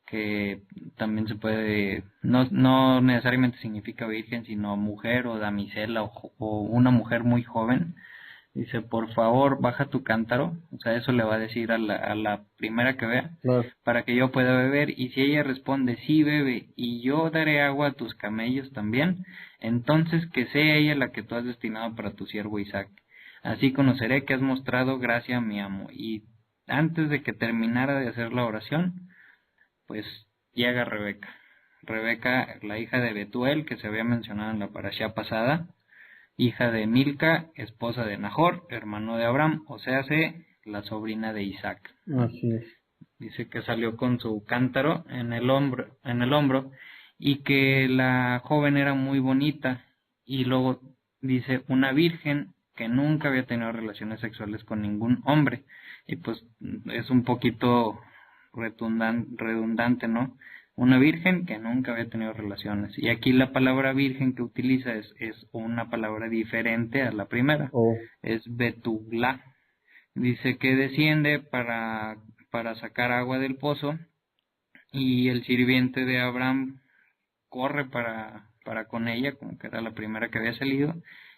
que también se puede, no necesariamente significa virgen, sino mujer o damisela o una mujer muy joven. Dice, por favor, baja tu cántaro, o sea, eso le va a decir a la primera que vea, Claro. para que yo pueda beber, y si ella responde, sí, bebe, y yo daré agua a tus camellos también, entonces que sea ella la que tú has destinado para tu siervo Isaac. Así conoceré que has mostrado gracia a mi amo. Y antes de que terminara de hacer la oración, pues llega Rebeca. Rebeca, la hija de Betuel, que se había mencionado en la parashá pasada, hija de Milca, esposa de Nahor, hermano de Abraham, o sea, la sobrina de Isaac. Así es. Dice que salió con su cántaro en el hombro, y que la joven era muy bonita, y luego dice una virgen que nunca había tenido relaciones sexuales con ningún hombre, y pues es un poquito redundante, ¿no? Una virgen que nunca había tenido relaciones. Y aquí la palabra virgen que utiliza es una palabra diferente a la primera. Oh, Es betugla. Dice que desciende para sacar agua del pozo, y el sirviente de Abraham corre para con ella, como que era la primera que había salido,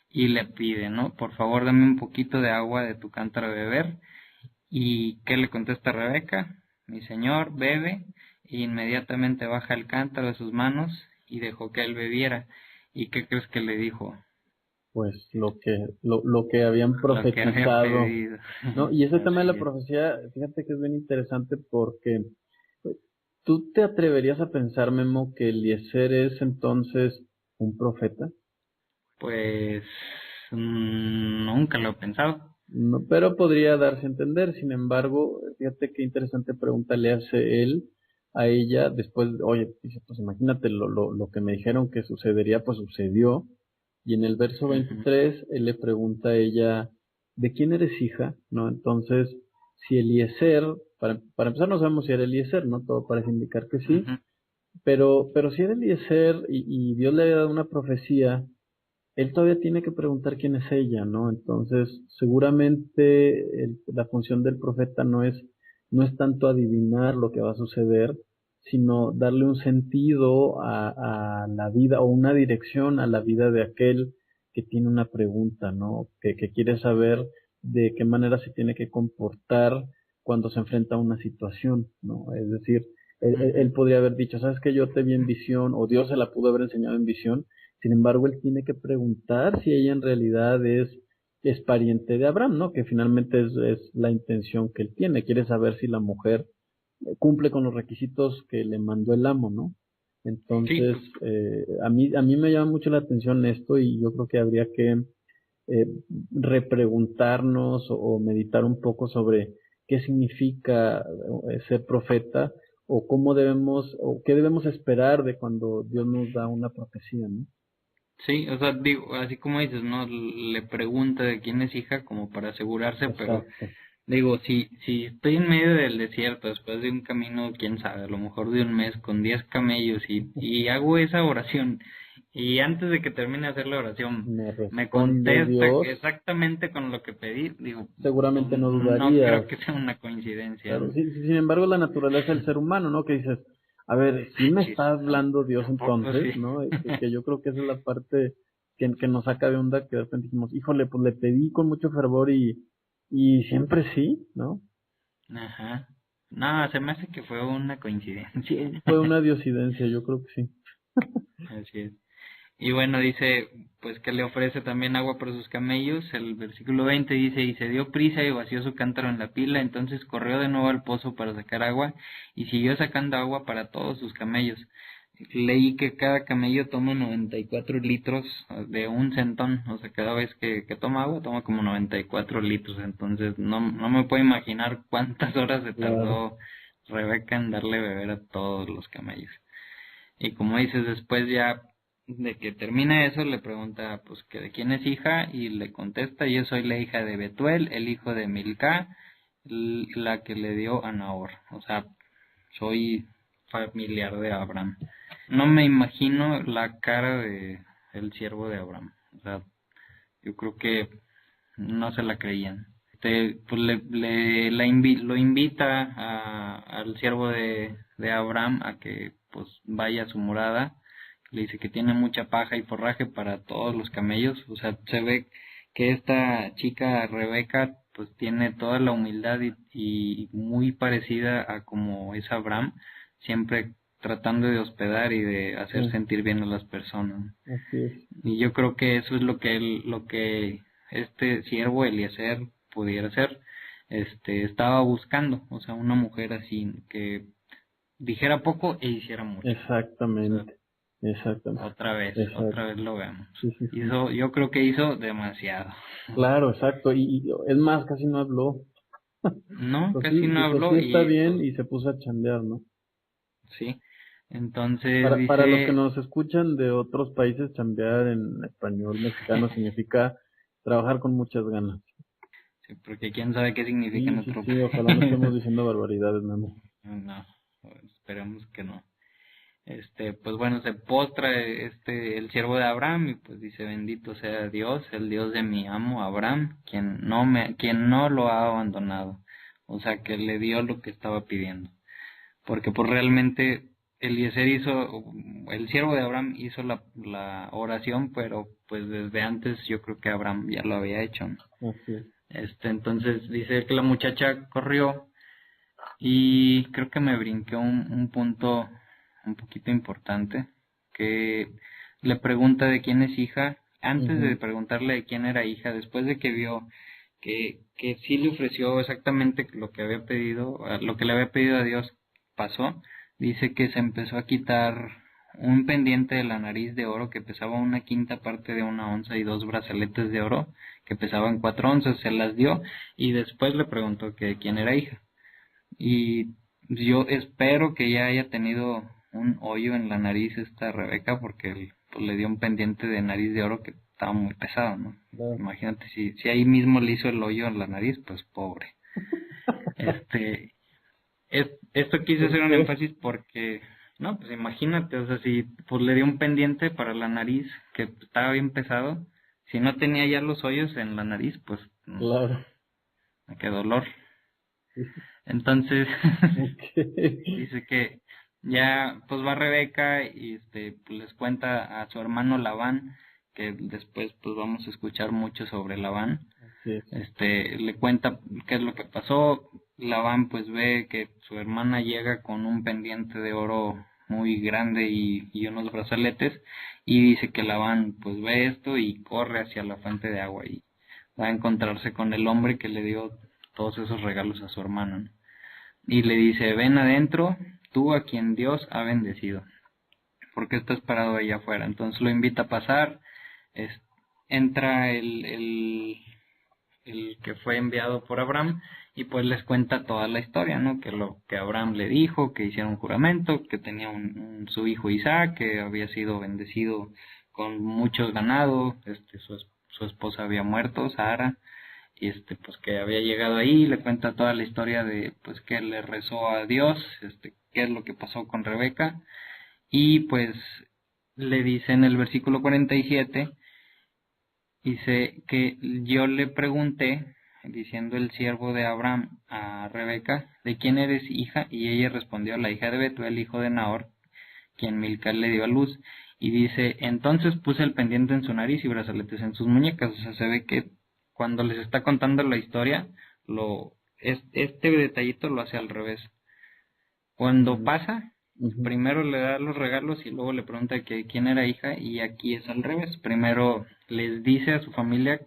y le pide, ¿no? Por favor, dame un poquito de agua de tu cántaro de beber. ¿Y qué le contesta Rebeca? Mi señor, bebe, e inmediatamente baja el cántaro de sus manos y dejó que él bebiera. ¿Y qué crees que le dijo? pues lo que habían Lo que había profetizado, pedido. ¿no? Y ese tema de la Así es. profecía, fíjate que es bien interesante porque pues, ¿tú te atreverías a pensar, Memo, que Eliezer es entonces un profeta? Pues nunca lo he pensado. No, pero podría darse a entender. Sin embargo, fíjate qué interesante pregunta le hace él a ella después, oye, dice, pues imagínate lo que me dijeron que sucedería, pues sucedió. Y en el verso Ujú, 23, él le pregunta a ella, ¿de quién eres hija? ¿No? Entonces, si Eliezer, para empezar no sabemos si era Eliezer, ¿no? Todo parece indicar que sí, ujú. pero si era Eliezer y Dios le había dado una profecía, él todavía tiene que preguntar quién es ella, ¿no? Entonces, seguramente la función del profeta no es tanto adivinar lo que va a suceder, sino darle un sentido a la vida o una dirección a la vida de aquel que tiene una pregunta, ¿no? Que quiere saber de qué manera se tiene que comportar cuando se enfrenta a una situación, ¿no? Es decir, él Ujú. podría haber dicho, ¿sabes qué? Yo te vi en visión, o Dios se la pudo haber enseñado en visión. Sin embargo, él tiene que preguntar si ella en realidad es pariente de Abraham, ¿no? Que finalmente es la intención que él tiene. Quiere saber si la mujer cumple con los requisitos que le mandó el amo, ¿no? Sí, Entonces, pues a mí me llama mucho la atención esto y yo creo que habría que eh, repreguntarnos o meditar un poco sobre qué significa ser profeta o cómo debemos o qué debemos esperar de cuando Dios nos da una profecía, ¿no? sí, o sea, digo, así como dices, ¿no? Le pregunta de quién es hija como para asegurarse, pero Exacto. digo, si estoy en medio del desierto, después de un camino, quién sabe, a lo mejor de un mes, con 10 camellos, y hago esa oración, y antes de que termine de hacer la oración, Me me responde contesta Dios, exactamente con lo que pedí, digo, seguramente no no dudarías. creo que sea una coincidencia, Claro, ¿no? sí, sin embargo, la naturaleza del ser humano, ¿no? Que dices, a ver, sí me Sí, está hablando Dios ¿a poco sí? entonces, ¿no? Que yo creo que esa es la parte que nos saca de onda, que de repente dijimos, híjole, pues le pedí con mucho fervor y siempre sí, ¿no? Ajá. No, se me hace que fue una coincidencia. Fue una diosidencia, yo creo que sí. Así es. Y bueno, dice, pues que le ofrece también agua para sus camellos. El versículo 20 dice, y se dio prisa y vació su cántaro en la pila, entonces corrió de nuevo al pozo para sacar agua, y siguió sacando agua para todos sus camellos. Leí que cada camello toma 94 litros de un centón, o sea, cada vez que toma agua, toma como 94 litros, entonces no me puedo imaginar cuántas horas se Claro. tardó Rebeca en darle beber a todos los camellos. Y como dices, después ya de que termina eso, le pregunta pues que de quién es hija, y le contesta, yo soy la hija de Betuel, el hijo de Milca, la que le dio a Nahor. O sea, soy familiar de Abraham. No me imagino la cara de el siervo de Abraham. O sea, yo creo que no se la creían. Pues lo invita al siervo de Abraham a que pues vaya a su morada. Le dice que tiene mucha paja y forraje para todos los camellos. O sea, se ve que esta chica Rebeca pues tiene toda la humildad y muy parecida a como es Abraham, siempre tratando de hospedar y de hacer Sí, sentir bien a las personas. así es. Y yo creo que eso es lo que este siervo Eliezer pudiera ser, estaba buscando, o sea, una mujer así que dijera poco e hiciera mucho. O sea, Exactamente, exactamente, otra exacto. vez lo vemos. Sí, sí, sí. Yo creo que hizo demasiado. Claro, exacto. Y es más, casi no habló. No, Pues casi sí, no dijo, habló sí está y bien, pues y se puso a chambear, ¿no? sí. Entonces Para los que dice, nos escuchan de otros países, chambear en español mexicano significa trabajar con muchas ganas. sí, porque quién sabe qué significa en Sí, sí, otro sí, ojalá no estemos país. diciendo barbaridades, Memo. No, esperemos que no. Pues bueno, se postra el siervo de Abraham y pues dice, bendito sea Dios, el Dios de mi amo Abraham, quien no lo ha abandonado. O sea, que le dio lo que estaba pidiendo. Porque pues realmente el siervo de Abraham hizo la oración, pero pues desde antes yo creo que Abraham ya lo había hecho, ¿no? Así es. Entonces dice que la muchacha corrió y creo que me brinqué un punto un poquito importante, que le pregunta de quién es hija, antes de Ujú. preguntarle de quién era hija, después de que vio que sí le ofreció exactamente lo que había pedido, lo que le había pedido a Dios pasó, dice que se empezó a quitar un pendiente de la nariz de oro que pesaba una quinta parte de una onza y dos brazaletes de oro que pesaban 4 onzas, se las dio y después le preguntó que de quién era hija. Y yo espero que ya haya tenido un hoyo en la nariz esta Rebeca porque pues, le dio un pendiente de nariz de oro que estaba muy pesado, ¿no? Claro. Imagínate, si ahí mismo le hizo el hoyo en la nariz, pues pobre. Este, Esto quise ¿Por hacer un qué? énfasis porque, no, pues imagínate, o sea, si pues le dio un pendiente para la nariz que estaba bien pesado, si no tenía ya los hoyos en la nariz, pues, Claro. qué dolor. Sí, sí. Entonces, Ok. dice que ya pues va Rebeca y pues les cuenta a su hermano Labán, que después pues vamos a escuchar mucho sobre Labán. Así es. Le cuenta qué es lo que pasó. Labán pues ve que su hermana llega con un pendiente de oro muy grande y unos brazaletes y dice que Labán pues ve esto y corre hacia la fuente de agua y va a encontrarse con el hombre que le dio todos esos regalos a su hermano, ¿no? Y le dice, ven adentro, tú a quien Dios ha bendecido, porque estás parado allá afuera. Entonces lo invita a pasar, es, entra el que fue enviado por Abraham y pues les cuenta toda la historia, ¿no? Que lo que Abraham le dijo, que hicieron un juramento, que tenía su hijo Isaac, que había sido bendecido con muchos ganados, su esposa había muerto, Sara, y pues que había llegado ahí, le cuenta toda la historia de pues que le rezó a Dios, qué es lo que pasó con Rebeca, y pues le dice en el versículo 47, dice que yo le pregunté, diciendo el siervo de Abraham a Rebeca, ¿de quién eres hija? Y ella respondió, la hija de Betuel, hijo de Nahor, quien Milca le dio a luz. Y dice, entonces puse el pendiente en su nariz y brazaletes en sus muñecas. O sea, se ve que cuando les está contando la historia, este detallito lo hace al revés. Cuando Ujú, pasa, ujú. primero le da los regalos y luego le pregunta que quién era hija y aquí es al revés. Primero les dice a su familia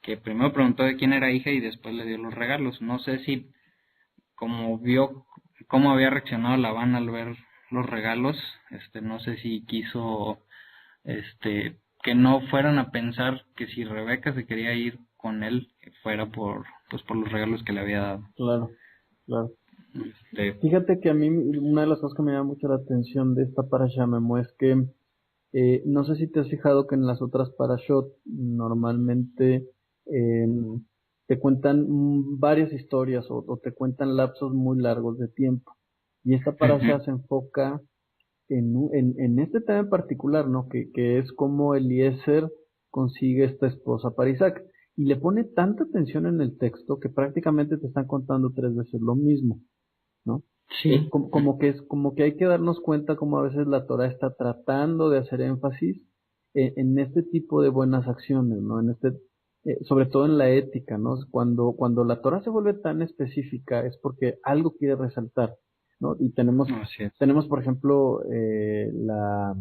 que primero preguntó de quién era hija y después le dio los regalos. No sé si como vio cómo había reaccionado Labán al ver los regalos, no sé si quiso, que no fueran a pensar que si Rebeca se quería ir con él, fuera pues por los regalos que le había dado. Claro, claro. Este, Fíjate que a mí una de las cosas que me llama mucho la atención de esta parasha, Memo, es que no sé si te has fijado que en las otras parashot normalmente em, te cuentan varias historias o te cuentan lapsos muy largos de tiempo. Y esta parasha Ujú. se enfoca en este tema en particular, ¿no? Que es cómo Eliezer consigue esta esposa para Isaac. Y le pone tanta atención en el texto que prácticamente te están contando tres veces lo mismo, ¿no? Sí. Como que hay que darnos cuenta como a veces la Torah está tratando de hacer énfasis en este tipo de buenas acciones, ¿no? Sobre todo en la ética, ¿no? Cuando la Torah se vuelve tan específica es porque algo quiere resaltar, ¿no? Y Así es. tenemos por ejemplo, la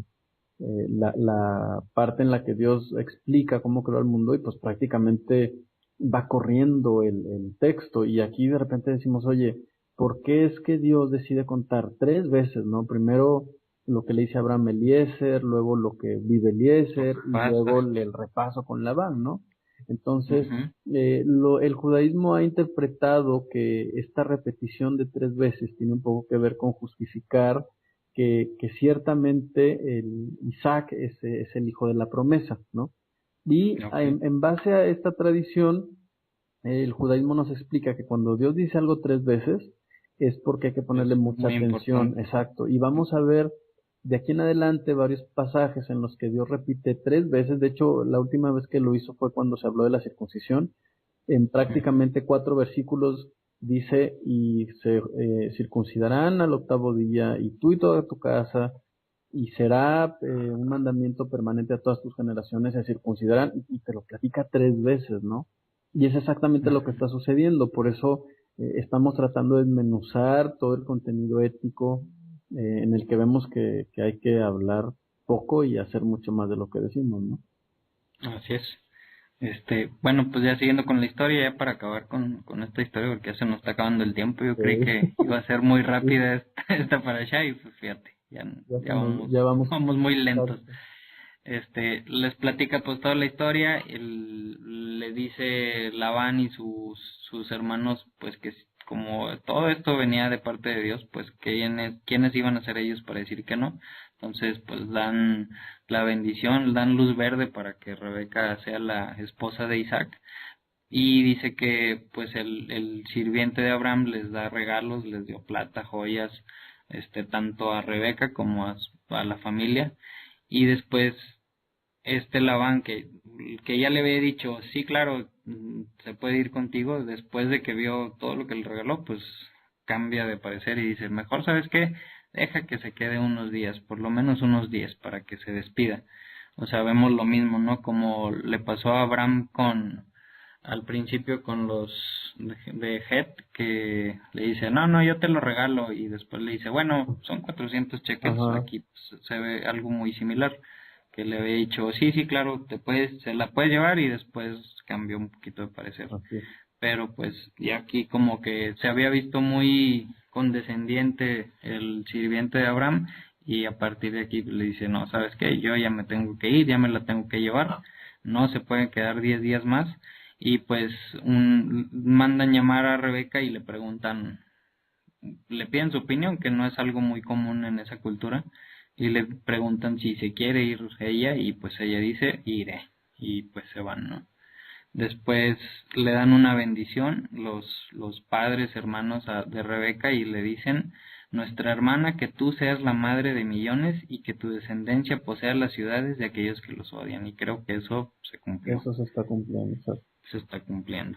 parte en la que Dios explica cómo creó el mundo y pues prácticamente va corriendo el texto y aquí de repente decimos, oye, ¿por qué es que Dios decide contar tres veces, ¿no? Primero lo que le dice Abraham Eliezer, luego lo que vive Lo Eliezer que y pasa. luego el repaso con Labán, ¿no? Entonces, Ujú. el judaísmo ha interpretado que esta repetición de tres veces tiene un poco que ver con justificar que ciertamente Isaac es el hijo de la promesa, ¿no? Y Ok. en base a esta tradición, el judaísmo nos explica que cuando Dios dice algo tres veces, es porque hay que Es ponerle mucha muy atención, importante. exacto. Y vamos a ver de aquí en adelante varios pasajes en los que Dios repite tres veces. De hecho, la última vez que lo hizo fue cuando se habló de la circuncisión. En Ujú. prácticamente cuatro versículos dice, y se circuncidarán al octavo día, y tú y toda tu casa, y será un mandamiento permanente a todas tus generaciones, se circuncidarán, y te lo platica tres veces, ¿no? Y es exactamente lo que Ujú. está sucediendo, por eso estamos tratando de desmenuzar todo el contenido ético en el que vemos que hay que hablar poco y hacer mucho más de lo que decimos, ¿no? Así es. Bueno, pues ya siguiendo con la historia, ya para acabar con esta historia, porque ya se nos está acabando el tiempo. Yo creí Sí, que iba a ser muy sí, rápida esta para allá y pues fíjate, ya ya vamos. vamos muy lentos. Exacto. Les platica pues toda la historia, le dice Labán y sus hermanos pues que como todo esto venía de parte de Dios, pues que quiénes iban a ser ellos para decir que no. Entonces pues dan la bendición, dan luz verde para que Rebeca sea la esposa de Isaac y dice que pues el sirviente de Abraham les da regalos, les dio plata, joyas, tanto a Rebeca como a la familia y después Labán que ya le había dicho, sí, claro, se puede ir contigo, después de que vio todo lo que le regaló, pues cambia de parecer y dice, mejor, ¿sabes qué? Deja que se quede unos días, por lo menos unos días, para que se despida. O sea, vemos lo mismo, ¿no? Como le pasó a Abraham al principio con los de Het, que le dice, no, no, yo te lo regalo, y después le dice, bueno, son 400 shekels, Ajá, aquí pues, se ve algo muy similar que le había dicho, sí, sí, claro, se la puedes llevar y después cambió un poquito de parecer. así es. Pero pues ya aquí como que se había visto muy condescendiente el sirviente de Abraham y a partir de aquí le dice, no, ¿sabes qué? Yo ya me tengo que ir, ya me la tengo que llevar, no se pueden quedar 10 días más y pues mandan llamar a Rebeca y le preguntan, le piden su opinión, que no es algo muy común en esa cultura, y le preguntan si se quiere ir ella, y pues ella dice, iré, y pues se van, ¿no? Después le dan una bendición los padres, hermanos de Rebeca, y le dicen, nuestra hermana, que tú seas la madre de millones y que tu descendencia posea las ciudades de aquellos que los odian, y creo que eso se cumplió, Eso se está cumpliendo, exacto. se está cumpliendo.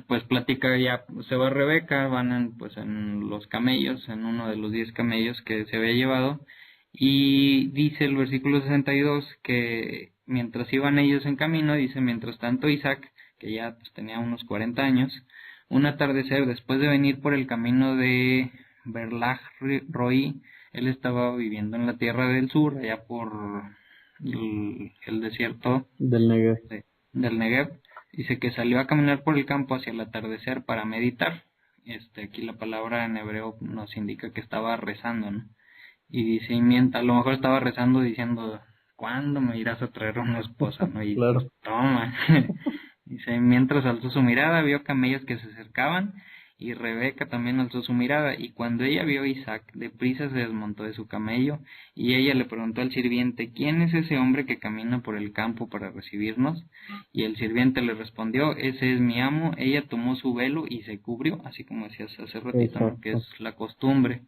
Pues platica ya, se va Rebeca, van pues en los camellos, en uno de los 10 camellos que se había llevado, y dice el versículo 62 que mientras iban ellos en camino, dice, mientras tanto Isaac, que ya pues, tenía unos 40 años, un atardecer, después de venir por el camino de Berlaj Roi, él estaba viviendo en la tierra del sur, allá por el desierto Del Negev. del Negev, dice que salió a caminar por el campo hacia el atardecer para meditar. Aquí la palabra en hebreo nos indica que estaba rezando, ¿no? Y dice, y mientras, a lo mejor estaba rezando diciendo, ¿cuándo me irás a traer una esposa, no? Y pues Claro. toma. Dice, mientras alzó su mirada, vio camellos que se acercaban Y Rebeca también alzó su mirada, y cuando ella vio a Isaac, deprisa se desmontó de su camello, y ella le preguntó al sirviente, ¿quién es ese hombre que camina por el campo para recibirnos? Y el sirviente le respondió, ese es mi amo. Ella tomó su velo y se cubrió, así como decías hace ratito, ¿no? Que Exacto, es la costumbre,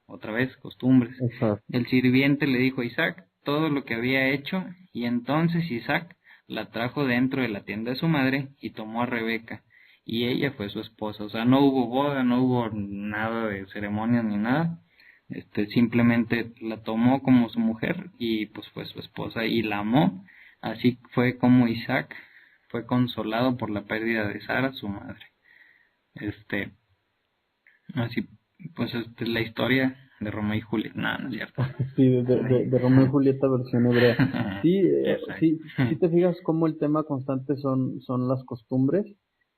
otra vez, costumbres. exacto. El sirviente le dijo a Isaac todo lo que había hecho, y entonces Isaac la trajo dentro de la tienda de su madre y tomó a Rebeca, y ella fue su esposa. O sea, no hubo boda, no hubo nada de ceremonias ni nada. Simplemente la tomó como su mujer y pues fue su esposa y la amó. Así fue como Isaac fue consolado por la pérdida de Sara, su madre. Este, así pues la historia de Romeo y Julieta. No, no es cierto. Sí, de Romeo y Julieta versión hebrea. Sí, Exacto. sí te fijas cómo el tema constante son las costumbres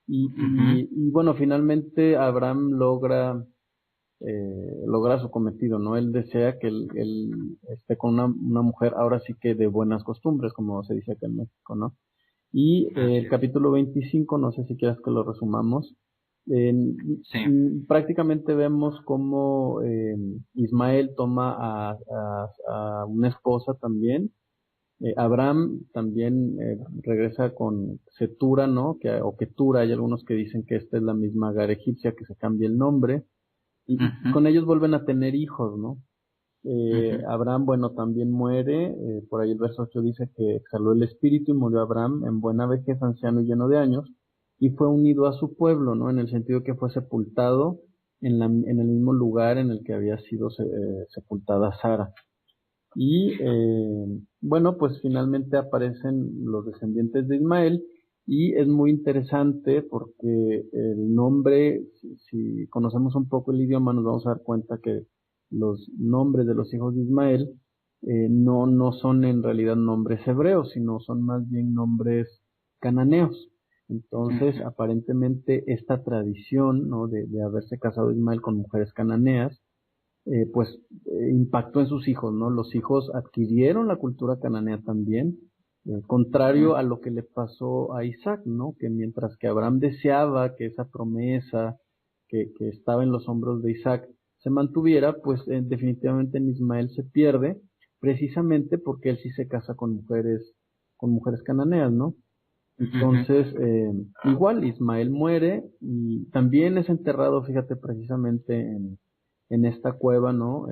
Ujú. y bueno, finalmente Abraham logra su cometido, ¿no? Él desea que él esté con una mujer ahora sí que de buenas costumbres, como se dice acá en México, ¿no? Y Así el es. capítulo 25, no sé si quieras que lo resumamos, Sí. prácticamente vemos cómo Ismael toma a una esposa también. Abraham también regresa con Setura, ¿no? O Ketura, hay algunos que dicen que esta es la misma Agar egipcia, que se cambia el nombre. Y Ujú, con ellos vuelven a tener hijos, ¿no? ujú, Abraham, bueno, también muere, por ahí el verso 8 dice que exhaló el espíritu y murió Abraham en buena vejez, anciano y lleno de años, y fue unido a su pueblo, ¿no? En el sentido que fue sepultado en el mismo lugar en el que había sido sepultada Sara. Y bueno, pues finalmente aparecen los descendientes de Ismael y es muy interesante porque el nombre, si conocemos un poco el idioma, nos vamos a dar cuenta que los nombres de los hijos de Ismael no son en realidad nombres hebreos, sino son más bien nombres cananeos. Entonces, ujú, aparentemente esta tradición, ¿no? de haberse casado Ismael con mujeres cananeas, pues impactó en sus hijos, ¿no? Los hijos adquirieron la cultura cananea también, ujú, contrario a lo que le pasó a Isaac, ¿no? Que mientras que Abraham deseaba que esa promesa que estaba en los hombros de Isaac se mantuviera, pues definitivamente en Ismael se pierde, precisamente porque él sí se casa con mujeres cananeas, ¿no? ujú. Entonces, igual Ismael muere y también es enterrado, fíjate, precisamente en esta cueva, ¿no?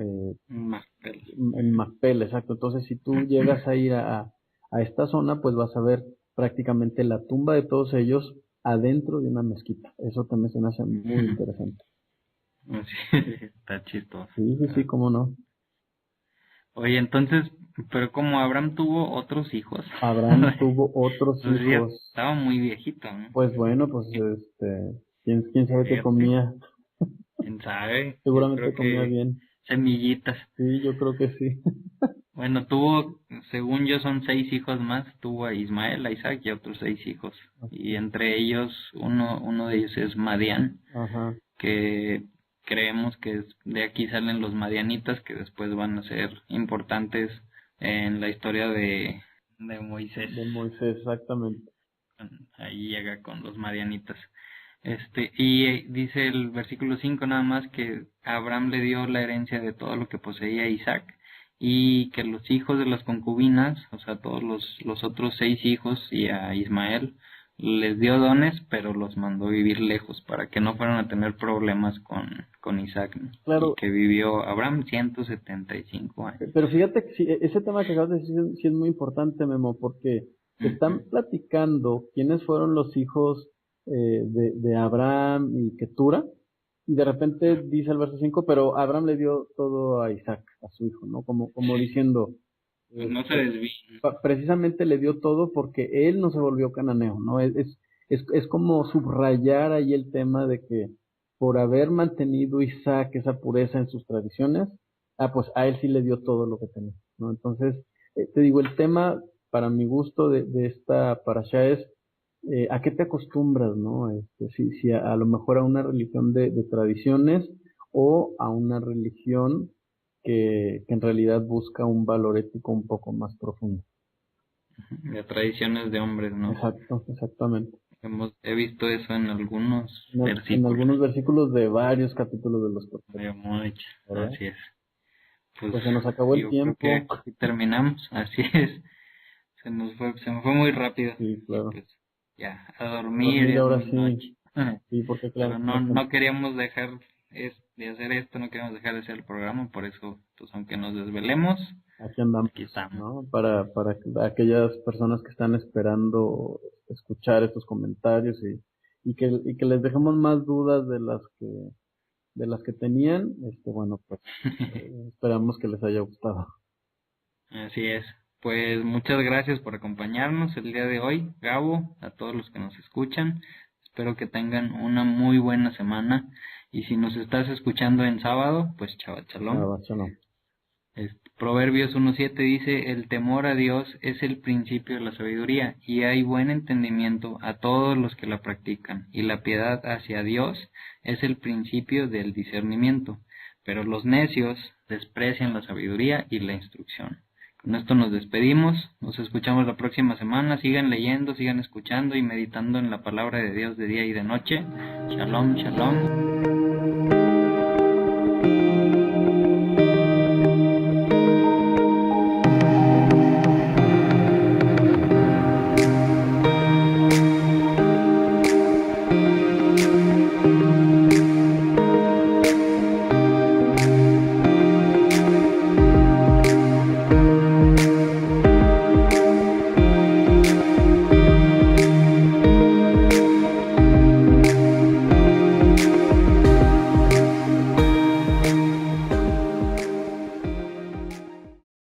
Macbeth. En Macpela, exacto. Entonces, si tú llegas a ir a esta zona, pues vas a ver prácticamente la tumba de todos ellos adentro de una mezquita. Eso también se me hace muy interesante. Sí, está chistoso. Sí, sí, sí, cómo no. Oye, entonces, pero como Abraham tuvo otros hijos, Abraham tuvo otros entonces ya hijos. estaba muy viejito, ¿no? Pues bueno, pues quién sabe qué Fíjate, comía. quién sabe, yo Seguramente creo comía que bien. semillitas. Sí, yo creo que sí. Bueno, tuvo, según yo, son 6 hijos más. Tuvo a Ismael, a Isaac y a otros 6 hijos. Y entre ellos, uno de ellos es Madián, Ajá. que creemos que de aquí salen los madianitas, que después van a ser importantes en la historia de Moisés. De Moisés, exactamente. Ahí llega con los madianitas. Y dice el versículo 5 nada más que Abraham le dio la herencia de todo lo que poseía a Isaac y que los hijos de las concubinas, o sea, todos los otros 6 hijos y a Ismael, les dio dones, pero los mandó vivir lejos para que no fueran a tener problemas con Isaac, ¿no? Y Claro, que vivió Abraham 175 años. pero fíjate que sí, ese tema que acabas de decir sí es muy importante, Memo, porque Ujú, están platicando quiénes fueron los hijos de Abraham y Ketura, y de repente dice el verso 5 pero Abraham le dio todo a Isaac, a su hijo, ¿no? Como diciendo, pues no se pues, desvíen. precisamente le dio todo porque él no se volvió cananeo, ¿no? Es como subrayar ahí el tema de que por haber mantenido Isaac esa pureza en sus tradiciones, pues a él sí le dio todo lo que tenía, ¿no? Entonces, te digo, el tema para mi gusto de esta parasha es ¿a qué te acostumbras, no? Si a lo mejor a una religión de tradiciones o a una religión que en realidad busca un valor ético un poco más profundo. De tradiciones de hombres, ¿no? Exacto, exactamente. He visto eso en algunos En versículos. algunos versículos de varios capítulos de los profetas. Mucho, ¿Verdad? así es. Pues se nos acabó el yo tiempo. creo que aquí terminamos, así es. Se me fue muy rápido. Sí, claro. Pues ya, a dormir, ya es ahora muy sí. noche. Sí, porque claro. Pero no queríamos dejar de hacer esto, no queríamos dejar de hacer el programa, por eso, pues aunque nos desvelemos, Aquí andamos, aquí estamos. ¿no? Para aquellas personas que están esperando escuchar estos comentarios y que les dejemos más dudas de las que tenían, bueno, pues esperamos que les haya gustado. Así es. Pues muchas gracias por acompañarnos el día de hoy, Gabo, a todos los que nos escuchan. Espero que tengan una muy buena semana. Y si nos estás escuchando en sábado, pues Shabbat Shalom. Shalom. Proverbios 1:7 dice, el temor a Dios es el principio de la sabiduría, y hay buen entendimiento a todos los que la practican, y la piedad hacia Dios es el principio del discernimiento. Pero los necios desprecian la sabiduría y la instrucción. Con esto nos despedimos, nos escuchamos la próxima semana, sigan leyendo, sigan escuchando y meditando en la palabra de Dios de día y de noche. Shalom, shalom.